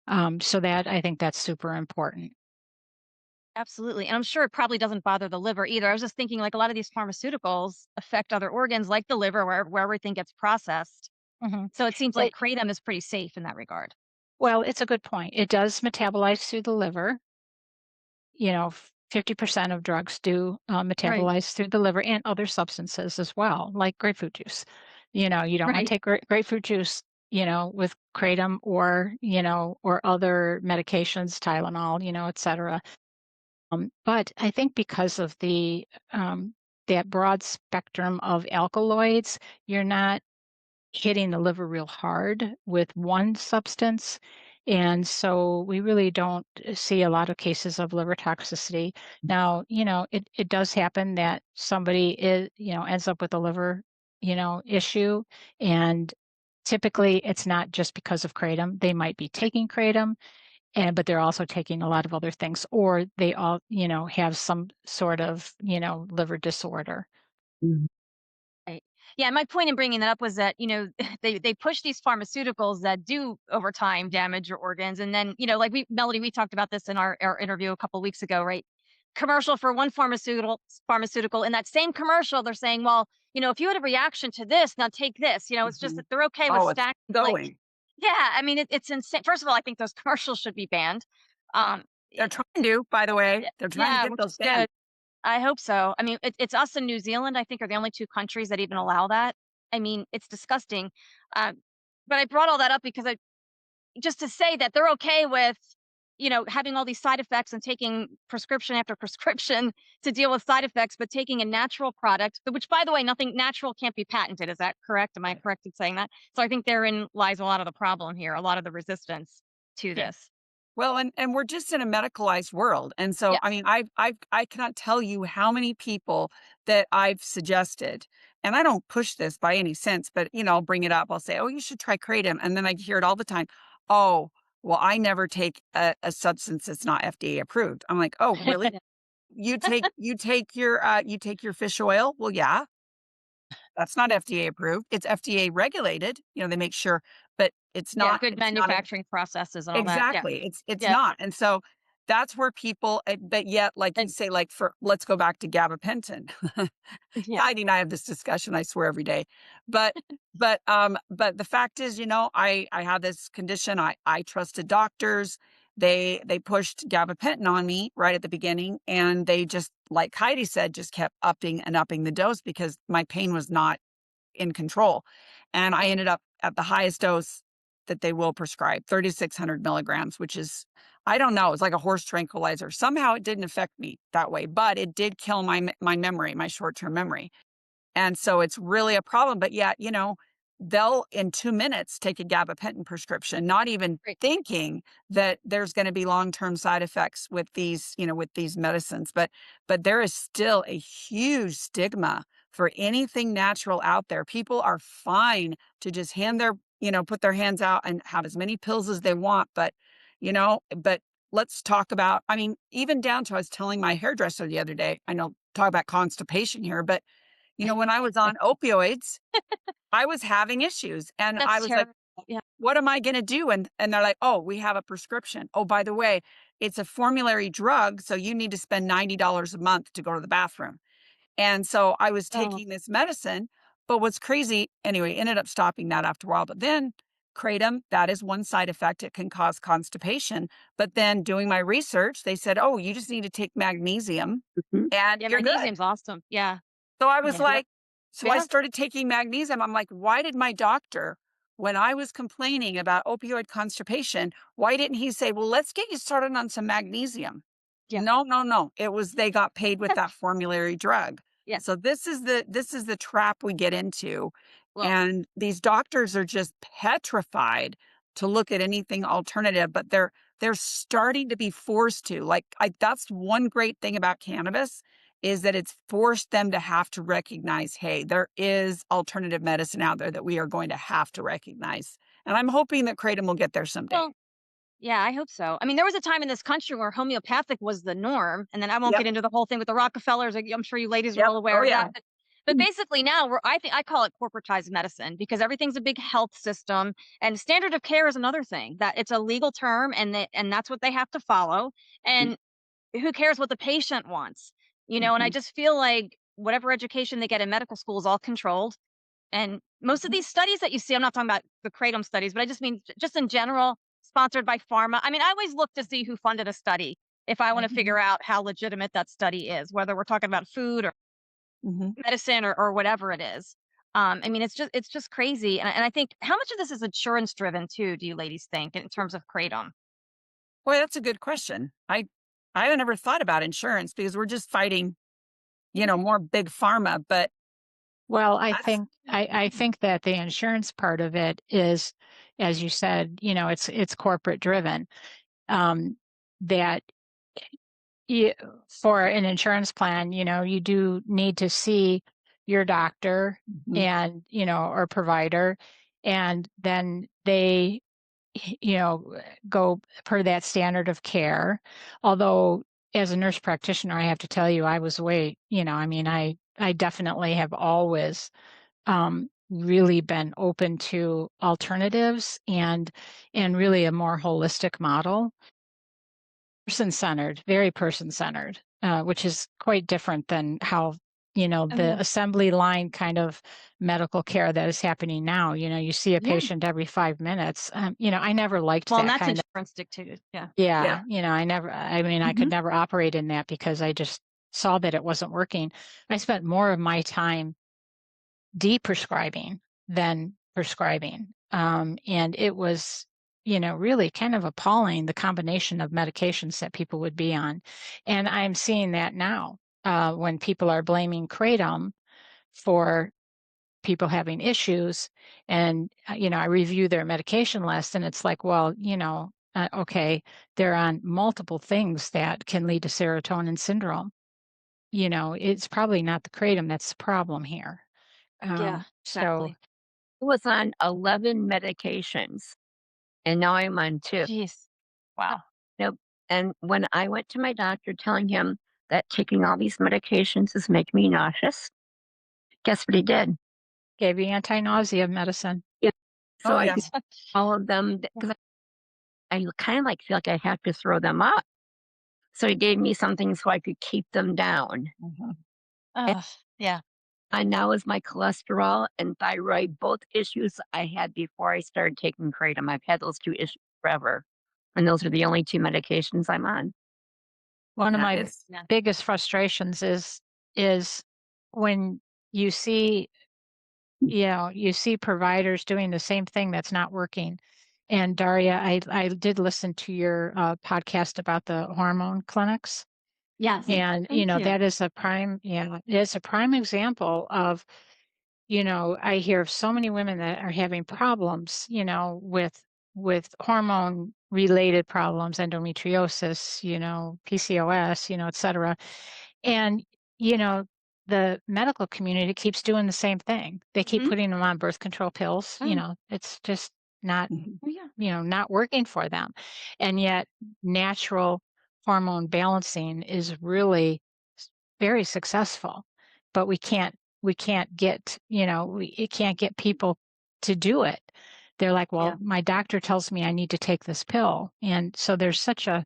that I think that's super important. Absolutely. And I'm sure it probably doesn't bother the liver either. I was just thinking like a lot of these pharmaceuticals affect other organs like the liver where everything gets processed. Mhm. So it seems like It, kratom is pretty safe in that regard. well, it's a good point. It does metabolize through the liver. 50% of drugs do Right. metabolize through the liver and other substances as well, like grapefruit juice. You don't want Right. to take grapefruit juice, with kratom or other medications, Tylenol, et cetera. But I think because of that broad spectrum of alkaloids, you're not hitting the liver real hard with one substance. And so we really don't see a lot of cases of liver toxicity. Now, it does happen that somebody ends up with a liver, issue. And typically it's not just because of kratom. They might be taking kratom but they're also taking a lot of other things, or they all, have some sort of, liver disorder. Mhm. Right. Yeah, my point in bringing that up was that, they push these pharmaceuticals that do over time damage your organs. And then, like Melody, we talked about this in our interview a couple weeks ago, right? Commercial for one pharmaceutical. In that same commercial, they're saying, well, if you had a reaction to this, now take this. It's just Mhm. that they're okay with Oh, it's stack like, going. yeah, I mean, it's insane. First of all, I think those commercials should be banned. Um, They're y- trying to, by the way. yeah, They're trying to yeah, get which those is banned. good. I hope so. I mean, it's us and New Zealand, I think, are the only 2 countries that even allow that. I mean, it's disgusting. Uh, but I brought all that up because I just to say that they're okay with, having all these side effects and taking prescription after prescription to deal with side effects, but taking a natural product, which, by the way, nothing natural can't be patented. Is that correct? Am I correct in saying that? So I think therein lies a lot of the problem here, a lot of the resistance to Yeah. this. Well, and we're just in a medicalized world, and so, Yeah. I mean, I cannot tell you how many people that I've suggested, and I don't push this by any sense, but, I'll bring it up. I'll say, "Oh, you should try kratom," and then I hear it all the time. "Oh, well, I never take a substance that's not FDA approved." I'm like, "Oh, really? Yeah. You take your fish oil?" "Well, yeah, that's not FDA approved. It's FDA regulated." They make sure, but it's Yeah. not Good it's not a manufacturing processes and all that. Yeah. exactly. It's Yeah. not. And so that's where people but yet, like you And say, like for let's go back to gabapentin. yeah. Heidi and I have this discussion, I swear, every day. But but the fact is, I have this condition. I trusted doctors. They pushed gabapentin on me right at the beginning, and they just, like Heidi said, just kept upping and upping the dose because my pain was not in control. And I ended up at the highest dose that they will prescribe, 3,600 milligrams, which is, I don't know, it's like a horse tranquilizer. Somehow it didn't affect me that way, but it did kill my memory, my short-term memory. And so it's really a problem. But yet, they'll in 2 minutes take a gabapentin prescription, not even Right. thinking that there's going to be long-term side effects with these medicines. But there is still a huge stigma for anything natural out there. People are fine to just put their hands out and have as many pills as they want. But let's talk about, I mean, even down to, I was telling my hairdresser the other day, I know, talk about constipation here, but when I was on opioids, I was having issues, and I That's was like, terrible. Yeah. "What am I gonna do?" And they're like, "Oh, we have a prescription. Oh, by the way, it's a formulary drug, so you need to spend $90 a month to go to the bathroom." And so I was Oh, taking this medicine, but what's crazy, anyway, ended up stopping that after a while. But then kratom, that is one side effect. It can cause constipation. But then doing my research, they said, "Oh, you just need to take magnesium Mhm. and yeah, you're good." magnesium's awesome. Yeah. So I was Yeah. Yep. like, so I Yeah. started taking magnesium. I'm like, why did my doctor, when I was complaining about opioid constipation, why didn't he say, well, let's get you started on some magnesium? Yeah. No, no, no. It was, they got paid with that formulary drug. Yeah. So this is the trap we get into. Well, And these doctors are just petrified to look at anything alternative, but they're starting to be forced to. That's one great thing about cannabis, is that it's forced them to have to recognize, hey, there is alternative medicine out there that we are going to have to recognize. And I'm hoping that kratom will get there someday. well, yeah, I hope so. I mean, there was a time in this country where homeopathic was the norm, and then I won't Yep. get into the whole thing with the Rockefellers. I'm sure you ladies are Yep. all Oh aware of yeah. that. But basically now I think I call it corporatized medicine because everything's a big health system, and standard of care is another thing that it's a legal term, and that's what they have to follow. And who cares what the patient wants? And I Mhm. just feel like whatever education they get in medical school is all controlled. And most of Mhm. these studies that you see, I'm not talking about the kratom studies, but I just mean just in general, sponsored by pharma. I mean, I always look to see who funded a study if I want to Mhm. figure out how legitimate that study is, whether we're talking about food or Mhm. medicine or whatever it is. I mean, it's just crazy, and I think how much of this is insurance driven too? Do you ladies think in terms of kratom? Boy, that's a good question. I haven't ever thought about insurance because we're just fighting, more big pharma, but Well, I that's think I think that the insurance part of it is, as you said, it's corporate driven. Um, that you, for an insurance plan, you do need to see your doctor Mhm. and, or provider, and then they, go per that standard of care. Although, as a nurse practitioner, I have to tell you, I was way, I mean, I definitely have always really been open to alternatives and really a more holistic model, person-centered, very person-centered, which is quite different than how, Oh the yeah, assembly line kind of medical care that is happening now. You see a yeah. patient every 5 minutes. I never liked Well, and that that's kind of, insurance dictated. Yeah. Yeah. yeah, I mean, I could Mhm. never operate in that because I just saw that it wasn't working. I spent more of my time de-prescribing than prescribing. And it was, really kind of appalling the combination of medications that people would be on. And I'm seeing that now when people are blaming kratom for people having issues. And, I review their medication list and it's like, well, okay, they're on multiple things that can lead to serotonin syndrome. It's probably not the kratom that's the problem here. Yeah, So exactly. I was on 11 medications, and now I'm on 2. Jeez. Wow. Nope. And when I went to my doctor telling him that taking all these medications is making me nauseous, guess what he did? gave you anti-nausea medicine. Yeah. So Oh I yeah. could all of them because I kind of like feel like I have to throw them up. So he gave me something so I could keep them down. Mhm. And, Ugh, yeah. and now is my cholesterol and thyroid, both issues I had before I started taking kratom. I've had those two issues forever. and those are the only 2 medications I'm on. One of Yeah, my it's Yeah. biggest frustrations is when you see, you see providers doing the same thing that's not working. And Daria, I did listen to your podcast about the hormone clinics, Yes. and Thank you. that is a prime, it is a prime example of, I hear of so many women that are having problems, with hormone related problems, endometriosis, PCOS, et cetera. And, you know, the medical community keeps doing the same thing. They keep Mhm. putting them on birth control pills. Oh, It's just not, mhm. oh, yeah. not working for them. And yet natural hormone balancing is really very successful, but we can't get, it can't get people to do it. They're like, Yeah. well, my doctor tells me I need to take this pill. And so there's such a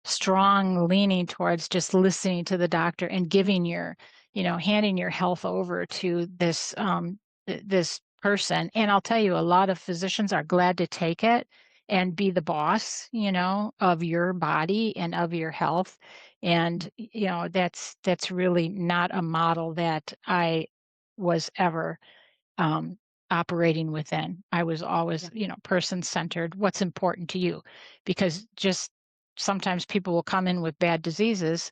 strong leaning towards just listening to the doctor and giving handing your health over to this person. And I'll tell you, a lot of physicians are glad to take it and be the boss, of your body and of your health. And, that's really not a model that I was ever um, operating within. I was always, Yeah. person centered. What's important to you? Because just sometimes people will come in with bad diseases,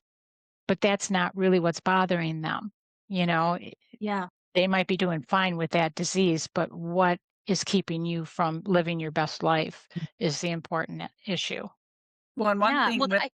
but that's not really what's bothering them. You know, I- Yeah. they might be doing fine with that disease, but what is keeping you from living your best life is the important issue. Well, and one Yeah. Well, thing with I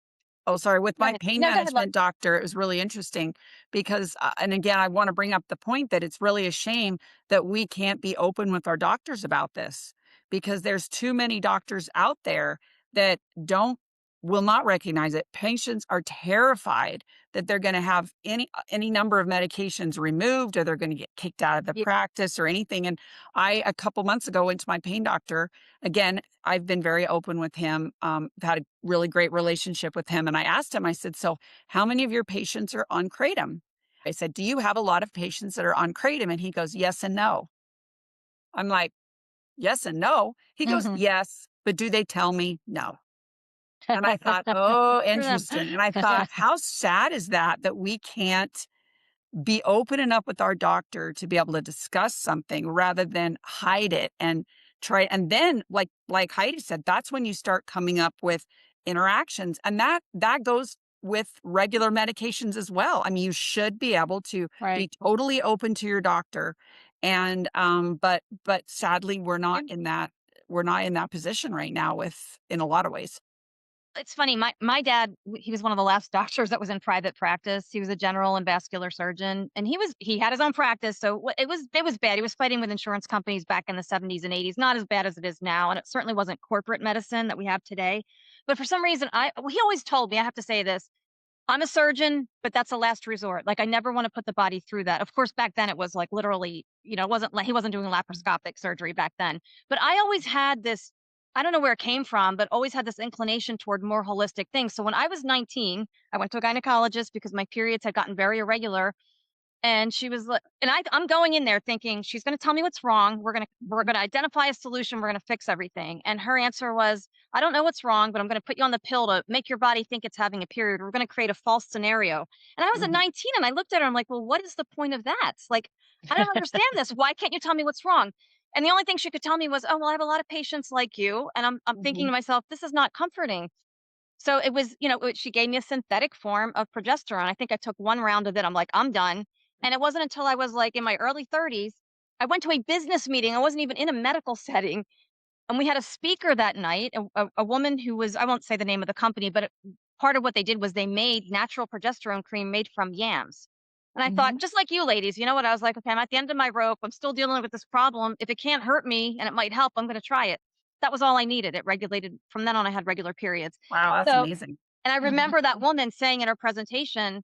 Oh, sorry, with go my ahead. pain No, go ahead, love. management doctor, it was really interesting because, and again, I want to bring up the point that it's really a shame that we can't be open with our doctors about this because there's too many doctors out there that don't will not recognize it. Patients are terrified that they're going to have any number of medications removed or they're going to get kicked out of the Yeah. practice or anything. And I, a couple months ago, went to my pain doctor. Again, I've been very open with him. I've had a really great relationship with him. And I asked him, I said, so how many of your patients are on Kratom? I said, do you have a lot of patients that are on Kratom? And he goes, yes and no. I'm like, yes and no. He goes, Hmm. yes, but do they tell me no? And I thought, oh, For them. interesting. And I thought, how sad is that we can't be open enough with our doctor to be able to discuss something rather than hide it and try. And then like Heidi said, that's when you start coming up with interactions, and that goes with regular medications as well. I mean, you should be able to Right. be totally open to your doctor. And but sadly we're not in that position right now with in a lot of ways. It's funny, my dad, he was one of the last doctors that was in private practice. He was a general and vascular surgeon, and he had his own practice, so it was bad. He was fighting with insurance companies back in the 70s and 80s, not as bad as it is now, and it certainly wasn't corporate medicine that we have today. But for some reason, he always told me, I have to say this, I'm a surgeon, but that's a last resort. Like, I never want to put the body through that. Of course, back then it was like literally, it wasn't like he wasn't doing laparoscopic surgery back then. But I always had this, I don't know where it came from, but always had this inclination toward more holistic things. So when I was 19, I went to a gynecologist because my periods had gotten very irregular. And she was like, and I'm going in there thinking she's going to tell me what's wrong. We're going to identify a solution. We're going to fix everything. And her answer was, I don't know what's wrong, but I'm going to put you on the pill to make your body think it's having a period. We're going to create a false scenario. And I was at Mhm. 19 and I looked at her. I'm like, well, what is the point of that? Like, I don't understand this. Why can't you tell me what's wrong? And the only thing she could tell me was, oh, well, I have a lot of patients like you. And I'm thinking Mhm. to myself, this is not comforting. So it was, she gave me a synthetic form of progesterone. I think I took one round of it. I'm like, I'm done. And it wasn't until I was like in my early 30s, I went to a business meeting. I wasn't even in a medical setting. And we had a speaker that night, a woman who was, I won't say the name of the company, but part of what they did was they made natural progesterone cream made from yams. And I thought, Mhm. just like you ladies, you know what? I was like, okay, I'm at the end of my rope. I'm still dealing with this problem. If it can't hurt me and it might help, I'm going to try it. That was all I needed. It regulated, from then on, I had regular periods. Wow, that's So, amazing. and I Mhm. remember that woman saying in her presentation,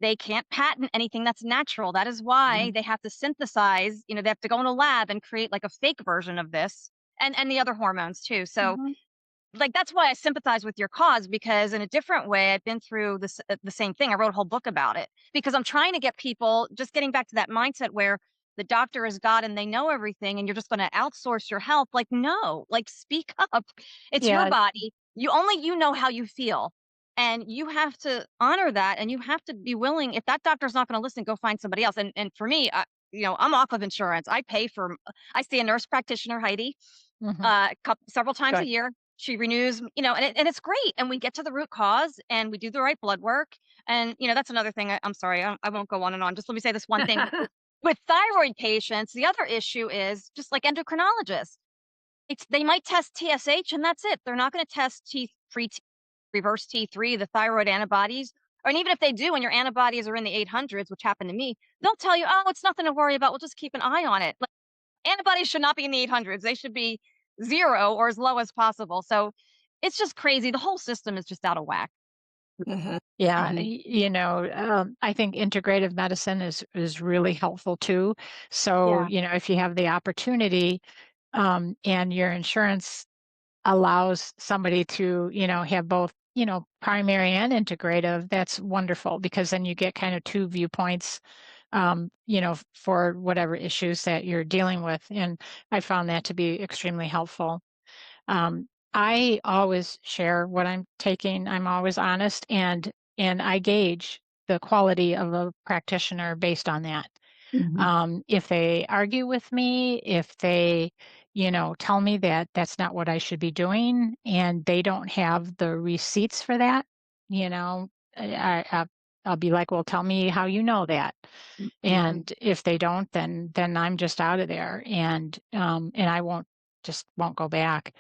they can't patent anything that's natural. That is why Mhm. they have to synthesize, they have to go in a lab and create like a fake version of this and the other hormones too. So, Mhm. like, that's why I sympathize with your cause, because in a different way I've been through the same thing. I wrote a whole book about it because I'm trying to get people, just getting back to that mindset where the doctor is God and they know everything and you're just going to outsource your health. Like, no, like speak up. It's your Yeah. body. You know how you feel. And you have to honor that and you have to be willing. If that doctor's not going to listen, go find somebody else. And for me, I'm off of insurance. I see a nurse practitioner, Heidi, Mhm. several times a Good. year. She renews, and it's great. And we get to the root cause and we do the right blood work. And, that's another thing. I'm sorry, I won't go on and on. Just let me say this one thing. With thyroid patients, the other issue is just like endocrinologists. They might test TSH and that's it. They're not going to test reverse T3, the thyroid antibodies. And even if they do, and your antibodies are in the 800s, which happened to me, they'll tell you, oh, it's nothing to worry about. We'll just keep an eye on it. Like, antibodies should not be in the 800s. They should be 0 or as low as possible. So it's just crazy. The whole system is just out of whack. Mhm, Yeah, mhm, I think integrative medicine is really helpful too. So, Yeah. if you have the opportunity, and your insurance allows somebody to, have both, primary and integrative, that's wonderful because then you get kind of two viewpoints, for whatever issues that you're dealing with. And I found that to be extremely helpful. I always share what I'm taking. I'm always honest and I gauge the quality of a practitioner based on that. mhm, If they argue with me, if they, tell me that that's not what I should be doing, and they don't have the receipts for that, you know, I'll be like, well, tell me how you know that. mhm. And if they don't, then I'm just out of there, and I won't go back.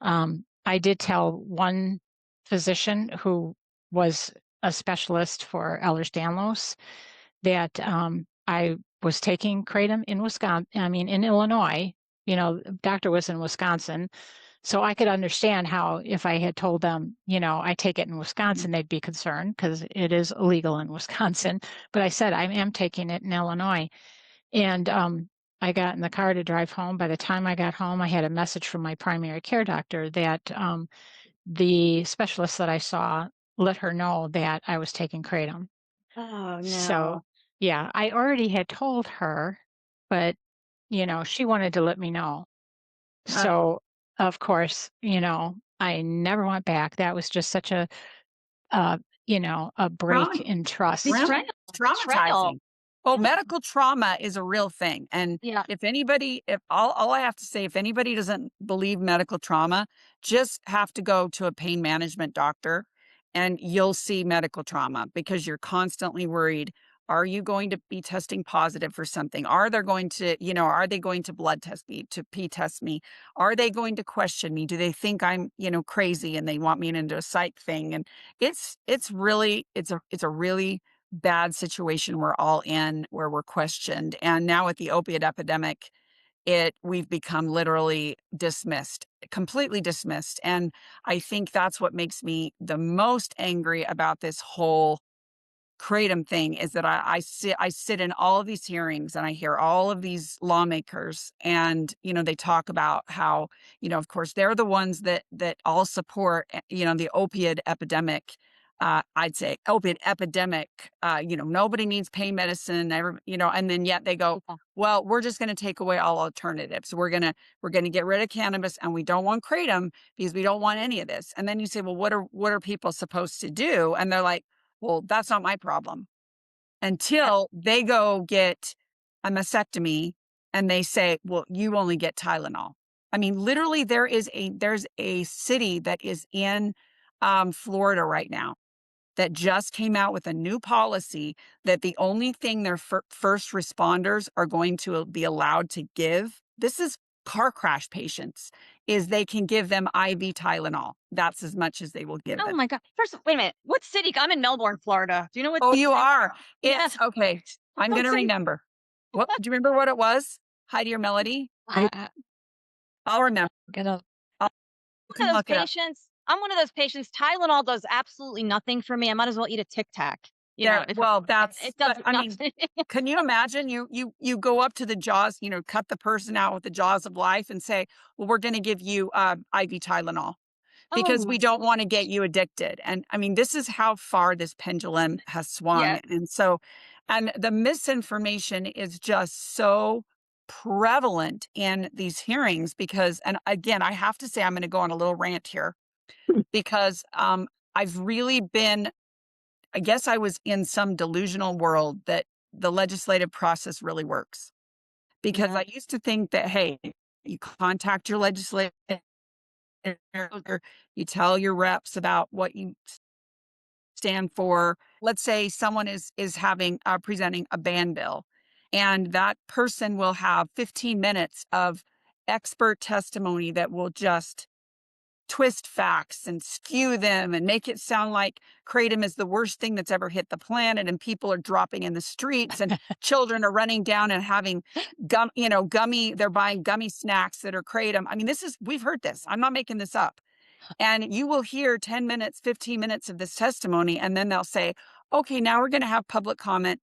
I did tell one physician who was a specialist for Ehlers-Danlos that I was taking kratom in in Illinois. The doctor was in Wisconsin. So I could understand how if I had told them, I take it in Wisconsin, they'd be concerned because it is illegal in Wisconsin. But I said, I am taking it in Illinois. And I got in the car to drive home. By the time I got home, I had a message from my primary care doctor that the specialist that I saw let her know that I was taking kratom. Oh, So, no. yeah, I already had told her, but, she wanted to let me know. Uh, So, of course, I never went back. That was just such uh, a break trauma in trust. Betrayal. Trauma Betrayal. traumatizing. Oh, Yeah. medical trauma is a real thing, and Yeah. if all I have to say, if anybody doesn't believe medical trauma, just have to go to a pain management doctor, and you'll see medical trauma because you're constantly worried, are you going to be testing positive for something? Are they going to blood test me, to P test me? Are they going to question me? Do they think I'm, crazy and they want me into a psych thing? And it's a really bad situation we're all in where we're questioned. And now with the opiate epidemic, we've become literally dismissed, completely dismissed. And I think that's what makes me the most angry about this whole kratom thing is that I sit in all of these hearings and I hear all of these lawmakers and they talk about how of course they're the ones that all support the opiate epidemic. I'd say opiate epidemic. Nobody needs pain medicine. And then yet they go, Yeah. well, we're just going to take away all alternatives. We're gonna get rid of cannabis and we don't want kratom because we don't want any of this. And then you say, well, what are people supposed to do? And they're like, well, that's not my problem Yeah. until they go get a mastectomy and they say, well, you only get Tylenol. I mean, literally there's a city that is in Florida right now that just came out with a new policy that the only thing their first responders are going to be allowed to give, this is car crash patients, is they can give them IV Tylenol. That's as much as they will give Oh them. my God. First, wait a minute. What city? I'm in Melbourne, Florida. Do you know what? Oh, you are. Yeah. It's okay. I'm What gonna city? remember. What do you remember what it was? Heidi or Melody? I, I'll remember. gonna, I'll, you One can of those look it up. patients. I'm one of those patients. Tylenol does absolutely nothing for me. I might as well eat a Tic Tac. There, If well, it does but I mean, nothing. can you imagine you go up to the jaws, cut the person out with the jaws of life and say, well, we're gonna give you IV Tylenol Oh because my we don't want to get gosh. you addicted. And I mean, this is how far this pendulum has swung. Yeah. And so And the misinformation is just so prevalent in these hearings because, and again, I have to say, I'm going to go on a little rant here because I've really been, I guess I was in some delusional world that the legislative process really works. Because Yeah. I used to think that, hey, you contact your legislator, you tell your reps about what you stand for. Let's say someone is having presenting a ban bill, and that person will have 15 minutes of expert testimony that will just twist facts and skew them and make it sound like kratom is the worst thing that's ever hit the planet and people are dropping in the streets and children are running down and having gummy, they're buying gummy snacks that are kratom. I mean, we've heard this. I'm not making this up. And you will hear 10 minutes, 15 minutes of this testimony, and then they'll say, okay, now we're going to have public comment.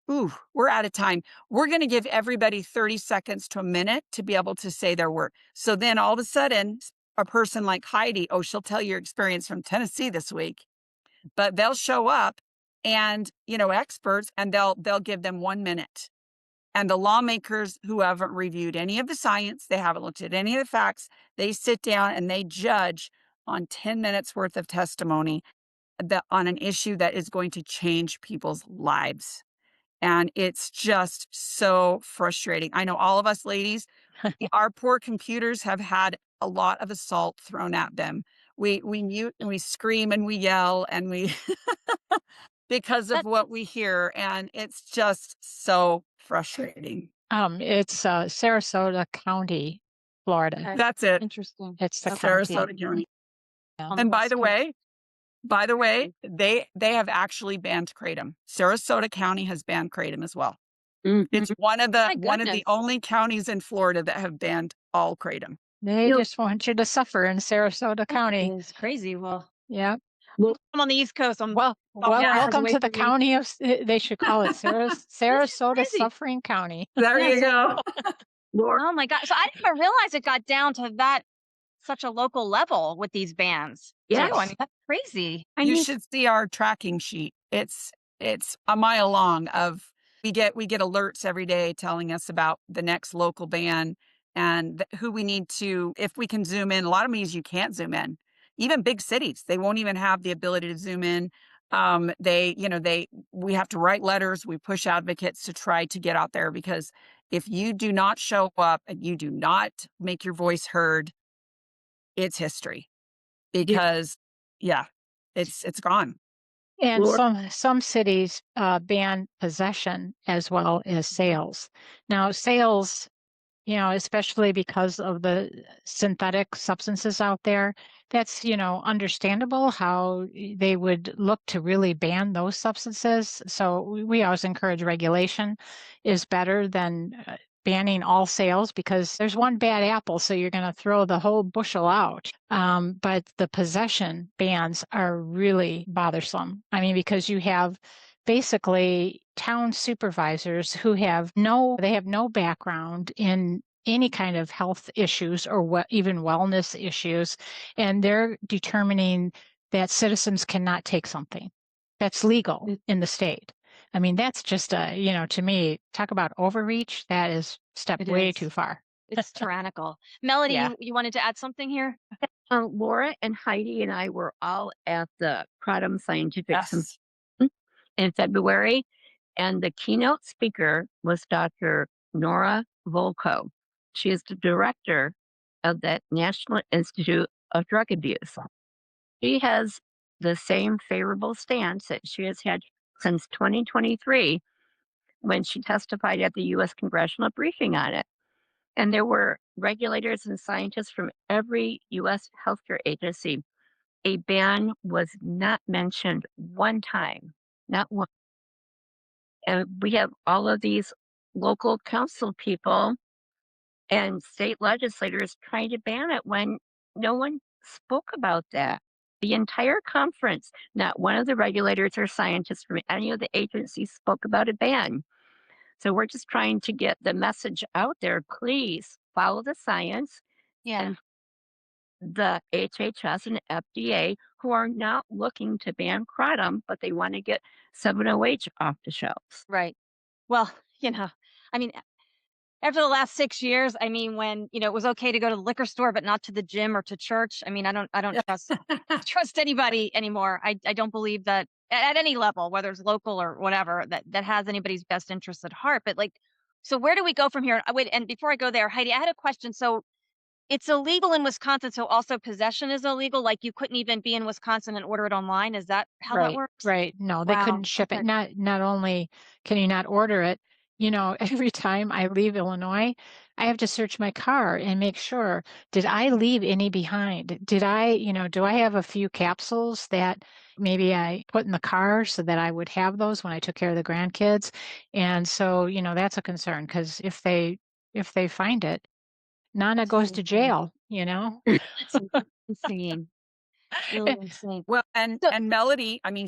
Ooh, we're out of time. We're going to give everybody 30 seconds to a minute to be able to say their word. So then all of a sudden, a person like Heidi, oh, she'll tell your experience from Tennessee this week, but they'll show up and, experts, and they'll give them 1 minute. And the lawmakers who haven't reviewed any of the science, they haven't looked at any of the facts, they sit down and they judge on 10 minutes worth of testimony on an issue that is going to change people's lives. And it's just so frustrating. I know all of us ladies, our poor computers have had a lot of assault thrown at them. We mute and we scream and we yell and we because of That what we hear, and it's just so frustrating. It's Sarasota County, Florida. okay. That's it. Interesting. It's the Okay. county. Sarasota County. Yeah. On the And by West the Coast. way, they have actually banned kratom. Sarasota County has banned kratom as well. Mhm. It's one of the My goodness. only counties in Florida that have banned all kratom. They You know, just want you to suffer in Sarasota That County. is crazy. Well, Yeah. well, I'm on the East Coast. I'm Well, about 4 hours welcome away to the from you. county of, they should call it This is Sarasota crazy. Suffering County. There Yeah. you So, go. Laura, oh my God. So I didn't even realize it got down to that such a local level with these bans too. I yes. mean, that's crazy. I You mean, should see our tracking sheet. It's a mile long of we get alerts every day telling us about the next local ban and who we need to, if we can zoom in. A lot of these you can't zoom in. Even big cities, they won't even have the ability to zoom in. We have to write letters. We push advocates to try to get out there because if you do not show up and you do not make your voice heard, it's history yeah, because yeah, it's gone. And Laura, some cities ban possession as well as sales. Now, sales, especially because of the synthetic substances out there, that's, understandable how they would look to really ban those substances. So we always encourage regulation is better than banning all sales because there's one bad apple, so you're going to throw the whole bushel out. But the possession bans are really bothersome. I mean, because you have basically town supervisors who have no background in any kind of health issues or even wellness issues, and they're determining that citizens cannot take something that's legal in the state. I mean, that's just to me, talk about overreach. That is stepped It way is. too far. It's tyrannical. Melody, Yeah. you wanted to add something here? Laura and Heidi and I were all at the Kratom Scientific Yes. in February, and the keynote speaker was Dr. Nora Volko. She is the director of the National Institute of Drug Abuse. She has the same favorable stance that she has had since 2023 when she testified at the U.S. congressional briefing on it. And there were regulators and scientists from every U.S. healthcare agency. A ban was not mentioned one time, not one. And we have all of these local council people and state legislators trying to ban it when no one spoke about that. The entire conference, not one of the regulators or scientists from any of the agencies spoke about a ban. So we're just trying to get the message out there. Please follow the science Yeah. and the HHS and FDA, who are not looking to ban kratom, but they want to get 7-OH off the shelves. Right. Well, you know, I mean, after the last 6 years, I mean, when, it was okay to go to the liquor store, but not to the gym or to church, I mean, I don't trust anybody anymore. I don't believe that at any level, whether it's local or whatever, that has anybody's best interests at heart. But like, so where do we go from here? Wait, and before I go there, Heidi, I had a question. So it's illegal in Wisconsin, so also possession is illegal. Like you couldn't even be in Wisconsin and order it online. Is that how that Right, works? right. No, they Wow. couldn't ship it. Okay. Not only can you not order it, every time I leave Illinois, I have to search my car and make sure, did I leave any behind? Do I have a few capsules that maybe I put in the car so that I would have those when I took care of the grandkids? And so, that's a concern because if they find it, Nana That's goes so to insane. jail. That's insane. Really insane. Well, and So and Melody, I mean,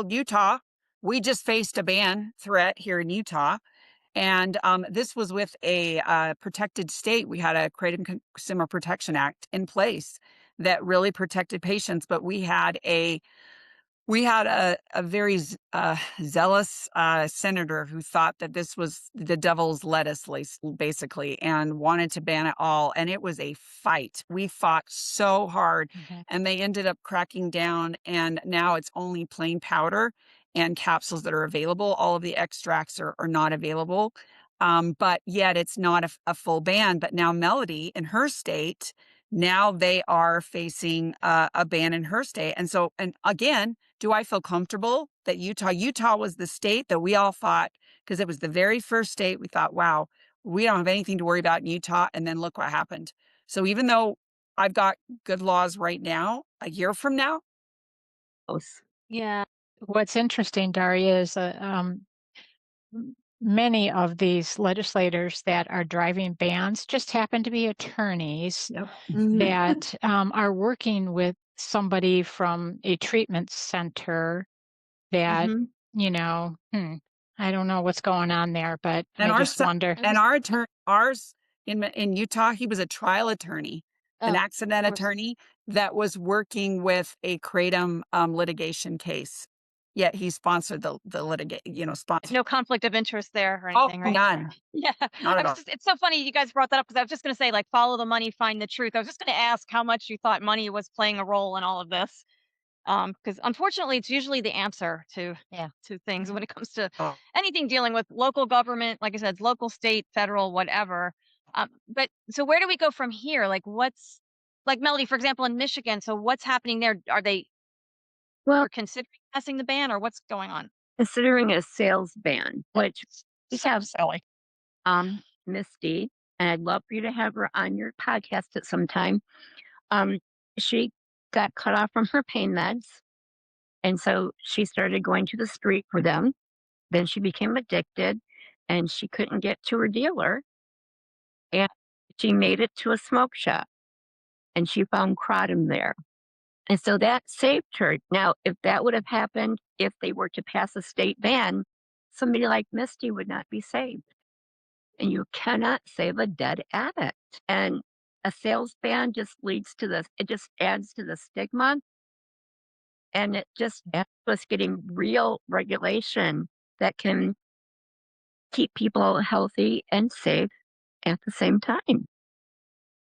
Utah. We just faced a ban threat here in Utah, and this was with a protected state. We had a Consumer Protection Act in place that really protected patients, but we had a very zealous senator who thought that this was the devil's lettuce, basically, and wanted to ban it all. And it was a fight. We fought so hard, Mhm. and they ended up cracking down. And now it's only plain powder and capsules that are available. All of the extracts are not available. But yet it's not a full ban. But now Melody in her state, now they are facing a ban in her state. And so, and again, do I feel comfortable that Utah was the state that we all fought because it was the very first state we thought, wow, we don't have anything to worry about in Utah. And then look what happened. So even though I've got good laws right now, a year from now, yeah. What's interesting, Daria, is many of these legislators that are driving bans just happen to be attorneys Yep. that are working with somebody from a treatment center that, Hmm. you know, hmm, I don't know what's going on there, but and I our just son, wonder. and our attorney, ours in Utah, he was a trial attorney, an Oh, of accident course. attorney that was working with a kratom litigation case. Yet he sponsored the litigate, sponsored. No conflict of interest there or Oh, anything, right? none, Yeah. not I at was all. just it's so funny you guys brought that up because I was just gonna say, like, follow the money, find the truth. I was just gonna ask how much you thought money was playing a role in all of this. Because unfortunately, it's usually the answer to things when it comes to Oh. anything dealing with local government, like I said, local, state, federal, whatever. But so where do we go from here? Like, what's like Melody, for example, in Michigan? So what's happening there? Are they Well, They're considering passing the ban, or what's going on? considering a sales ban, which we So have silly. Misty, and I'd love for you to have her on your podcast at some time. Um, she got cut off from her pain meds, and so she started going to the street for them. Then she became addicted, and she couldn't get to her dealer, and she made it to a smoke shop, and she found kratom there. And so that saved her. Now, if that would have happened if they were to pass a state ban, somebody like Misty would not be saved. And you cannot save a dead addict. And a sales ban just leads to this, it just adds to the stigma, and it just adds to us getting real regulation that can keep people healthy and safe at the same time.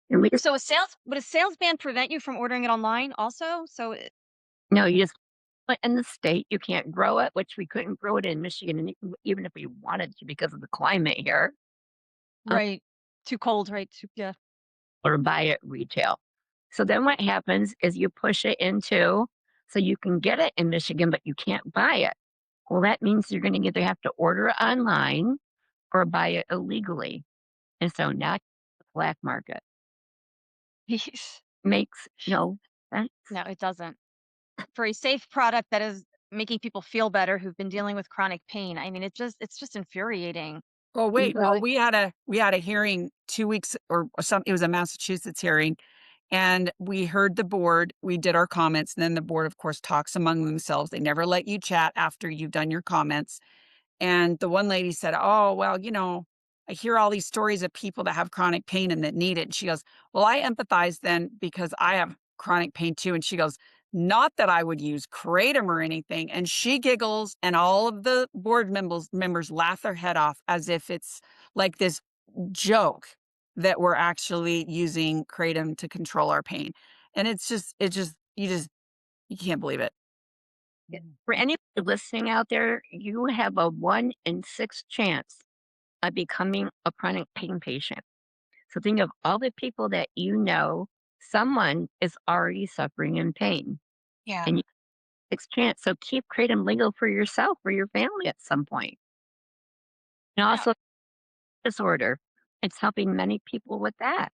And we just So a sales ban prevent you from ordering it online also? know you just but in the state you can't grow it, which we couldn't grow it in Michigan, and even if we wanted to because of the climate here, um, Right. Too cold, right? Yeah. or buy it retail. So then what happens is you push it into so you can get it in Michigan, but you can't buy it. Well, that means you're going to either have to order it online or buy it illegally. And so now the black market makes no sense. No, it doesn't. For a safe product that is making people feel better who've been dealing with chronic pain. I mean, it's just infuriating. Oh, wait. Well, Well, we had a hearing 2 weeks or some. It was a Massachusetts hearing, and we heard the board. We did our comments, and then the board, of course, talks among themselves. They never let you chat after you've done your comments. And the one lady said, "Oh, well, I hear all these stories of people that have chronic pain and that need it. And she goes, well, I empathize then because I have chronic pain too. And she goes, not that I would use kratom or anything. And she giggles, and all of the board members laugh their head off as if it's like this joke that we're actually using kratom to control our pain. And you can't believe it. Yeah. For anybody listening out there, you have a 1 in 6 chance of becoming a chronic pain patient. So think of all the people that you know, someone is already suffering in pain, Yeah. and you have 6 chance. So keep kratom legal for yourself or your family at some point. And Yeah. also disorder. It's helping many people with that.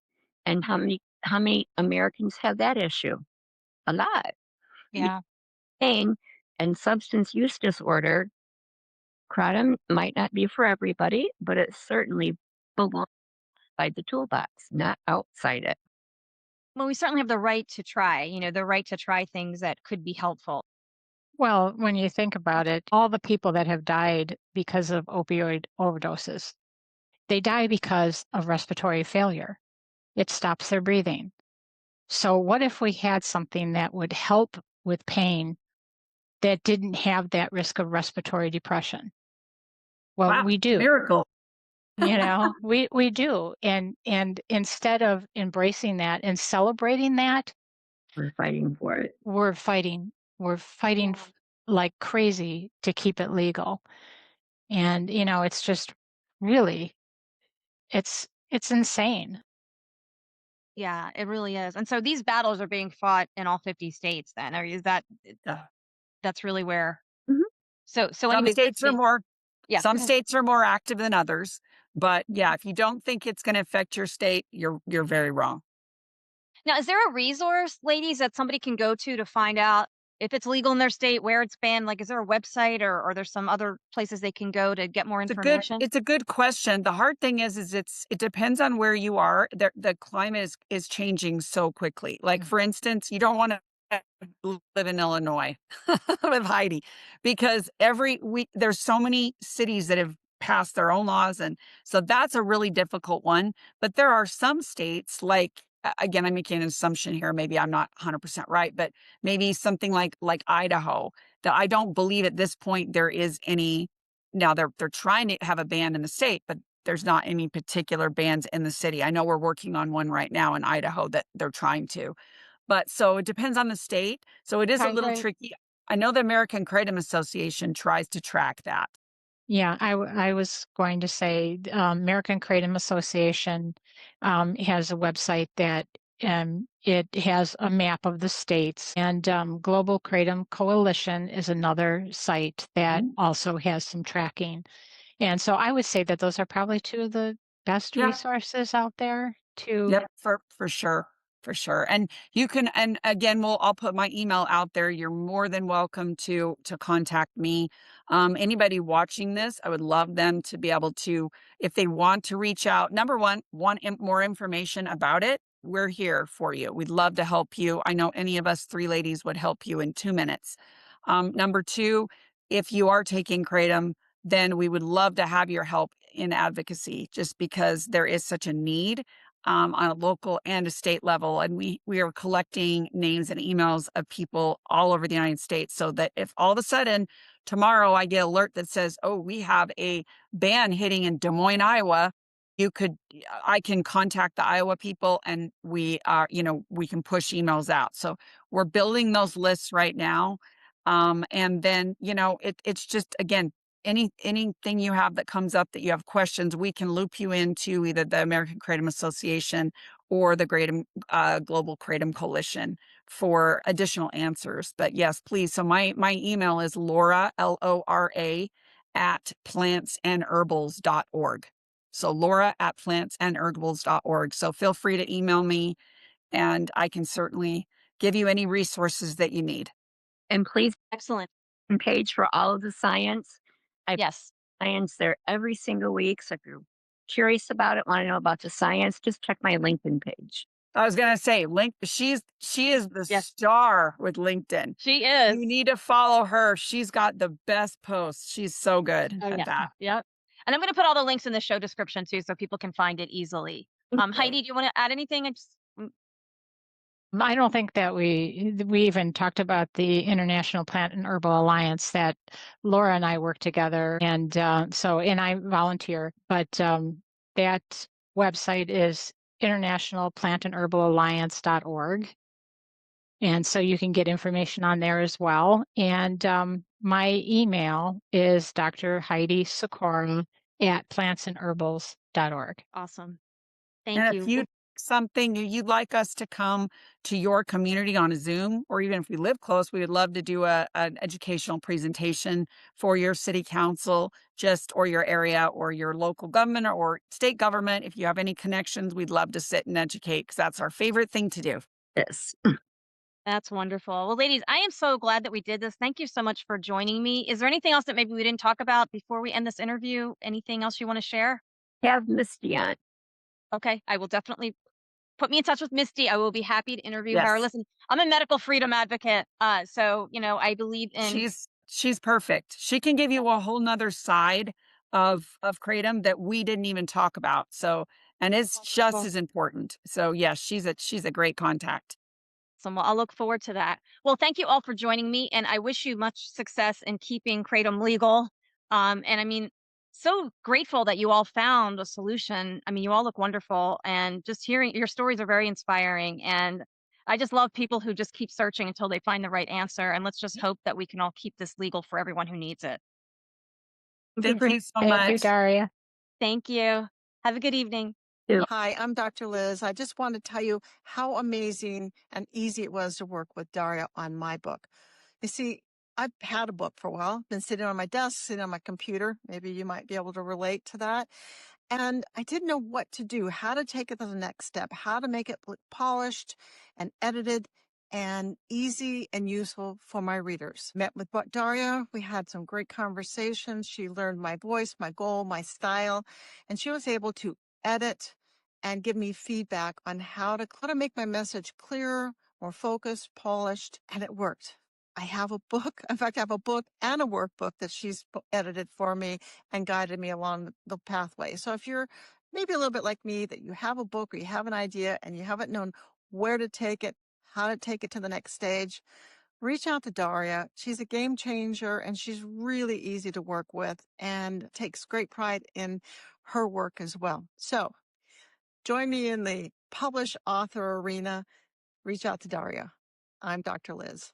And how many Americans have that issue? A lot. You- Yeah. Pain and substance use disorder. Kratom might not be for everybody, but it certainly belongs inside the toolbox, not outside it. Well, we certainly have the right to try, the right to try things that could be helpful. Well, when you think about it, all the people that have died because of opioid overdoses, they die because of respiratory failure. It stops their breathing. So, what if we had something that would help with pain that didn't have that risk of respiratory depression? Well, Wow, we do. miracle. We do. And instead of embracing that and celebrating that, We're fighting for it. we're fighting. We're fighting like crazy to keep it legal. And it's just really it's insane. Yeah, it really is. And so these battles are being fought in all 50 states then, or is Yeah. that's really where Mhm. so Some anyways, states are more yeah, some go ahead. states are more active than others. But yeah, if you don't think it's going to affect your state, you're very wrong. Now, is there a resource, ladies, that somebody can go to find out if it's legal in their state, where it's banned? Like, is there a website or there's some other places they can go to get more information? It's a good question. The hard thing is it depends on where you are. The climate is changing so quickly. Like Mm. for instance, you don't want to live in Illinois with Heidi, because every week there's so many cities that have passed their own laws, and so that's a really difficult one. But there are some states like again, I'm making an assumption here, maybe I'm not 100% right, but maybe something like Idaho, that I don't believe at this point there is any. Now they're trying to have a ban in the state, but there's not any particular bans in the city. I know we're working on one right now in Idaho that they're trying to. But so it depends on the state. So it is a Okay, little great. tricky. I know the American Kratom Association tries to track that. Yeah, I was going to say American Kratom Association has a website that it has a map of the states, and Global Kratom Coalition is another site that Mhm. also has some tracking. And so I would say that those are probably two of the best Yeah. resources out there to. Yep, for sure, for sure. And you can, and again, I'll put my email out there. You're more than welcome to contact me. Anybody watching this, I would love them to be able to, if they want to reach out. Number one, more information about it. We're here for you. We'd love to help you. I know any of us three ladies would help you in 2 minutes. Number two, if you are taking kratom, then we would love to have your help in advocacy, just because there is such a need on a local and a state level. And we are collecting names and emails of people all over the United States, so that if all of a sudden tomorrow I get alert that says, oh, we have a ban hitting in Des Moines, Iowa, I can contact the Iowa people, and we can push emails out. So we're building those lists right now. And then, it's just, again, anything you have that comes up that you have questions, we can loop you into either the American Kratom Association or the Global Kratom Coalition for additional answers. But yes, please. So my email is Laura, Lora, at plantsandherbals.org. So Laura at plantsandherbals.org. So feel free to email me, and I can certainly give you any resources that you need. And please Excellent. page for all of the science. I Yes. science there every single week. So if you're curious about it, want to know about the science, just check my LinkedIn page. I was gonna say, she is the Yes. star with LinkedIn. She is. You need to follow her. She's got the best posts. She's so good Oh at yeah. that. Yep. And I'm going to put all the links in the show description too, so people can find it easily. Okay. Heidi, do you want to add anything? I don't think that we even talked about the International Plant and Herbal Alliance that Laura and I work together, and and I volunteer. But that website is internationalplantandherbalalliance.org, and so you can get information on there as well. And my email is Dr. Heidi Sykora at plantsandherbals.org. Awesome. And Thank if you. you something you'd like us to come to your community on a Zoom, or even if we live close, we would love to do an educational presentation for your city council, just or your area or your local government or state government. If you have any connections, we'd love to sit and educate because that's our favorite thing to do. Yes. That's wonderful. Well, ladies, I am so glad that we did this. Thank you so much for joining me. Is there anything else that maybe we didn't talk about before we end this interview? Anything else you want to share? Have Misty on. Okay, I will definitely put me in touch with Misty. I will be happy to interview her. Yes. Listen, I'm a medical freedom advocate. So, I believe in She's perfect. She can give you a whole nother side of kratom that we didn't even talk about. So, and it's just wonderful. as important. So, yes, she's a great contact. So I'll look forward to that. Well, thank you all for joining me, and I wish you much success in keeping kratom legal. And I mean, so grateful that you all found a solution. I mean, you all look wonderful, and just hearing your stories are very inspiring. And I just love people who just keep searching until they find the right answer. And let's just hope that we can all keep this legal for everyone who needs it. Thank you so Thank you, much. Daria. Thank you. Have a good evening. Hi, I'm Dr. Liz. I just want to tell you how amazing and easy it was to work with Daria on my book. You see, I've had a book for a while, been sitting on my desk, sitting on my computer. Maybe you might be able to relate to that. And I didn't know what to do, how to take it to the next step, how to make it look polished and edited and easy and useful for my readers. Met with Daria. We had some great conversations. She learned my voice, my goal, my style, and she was able to edit and give me feedback on how to make my message clearer, more focused, polished, and it worked. I have a book. In fact, I have a book and a workbook that she's edited for me and guided me along the pathway. So if you're maybe a little bit like me, that you have a book or you have an idea and you haven't known where to take it, how to take it to the next stage, reach out to Daria. She's a game changer and she's really easy to work with and takes great pride in her work as well. So join me in the publish author arena. Reach out to Daria. I'm Dr. Liz.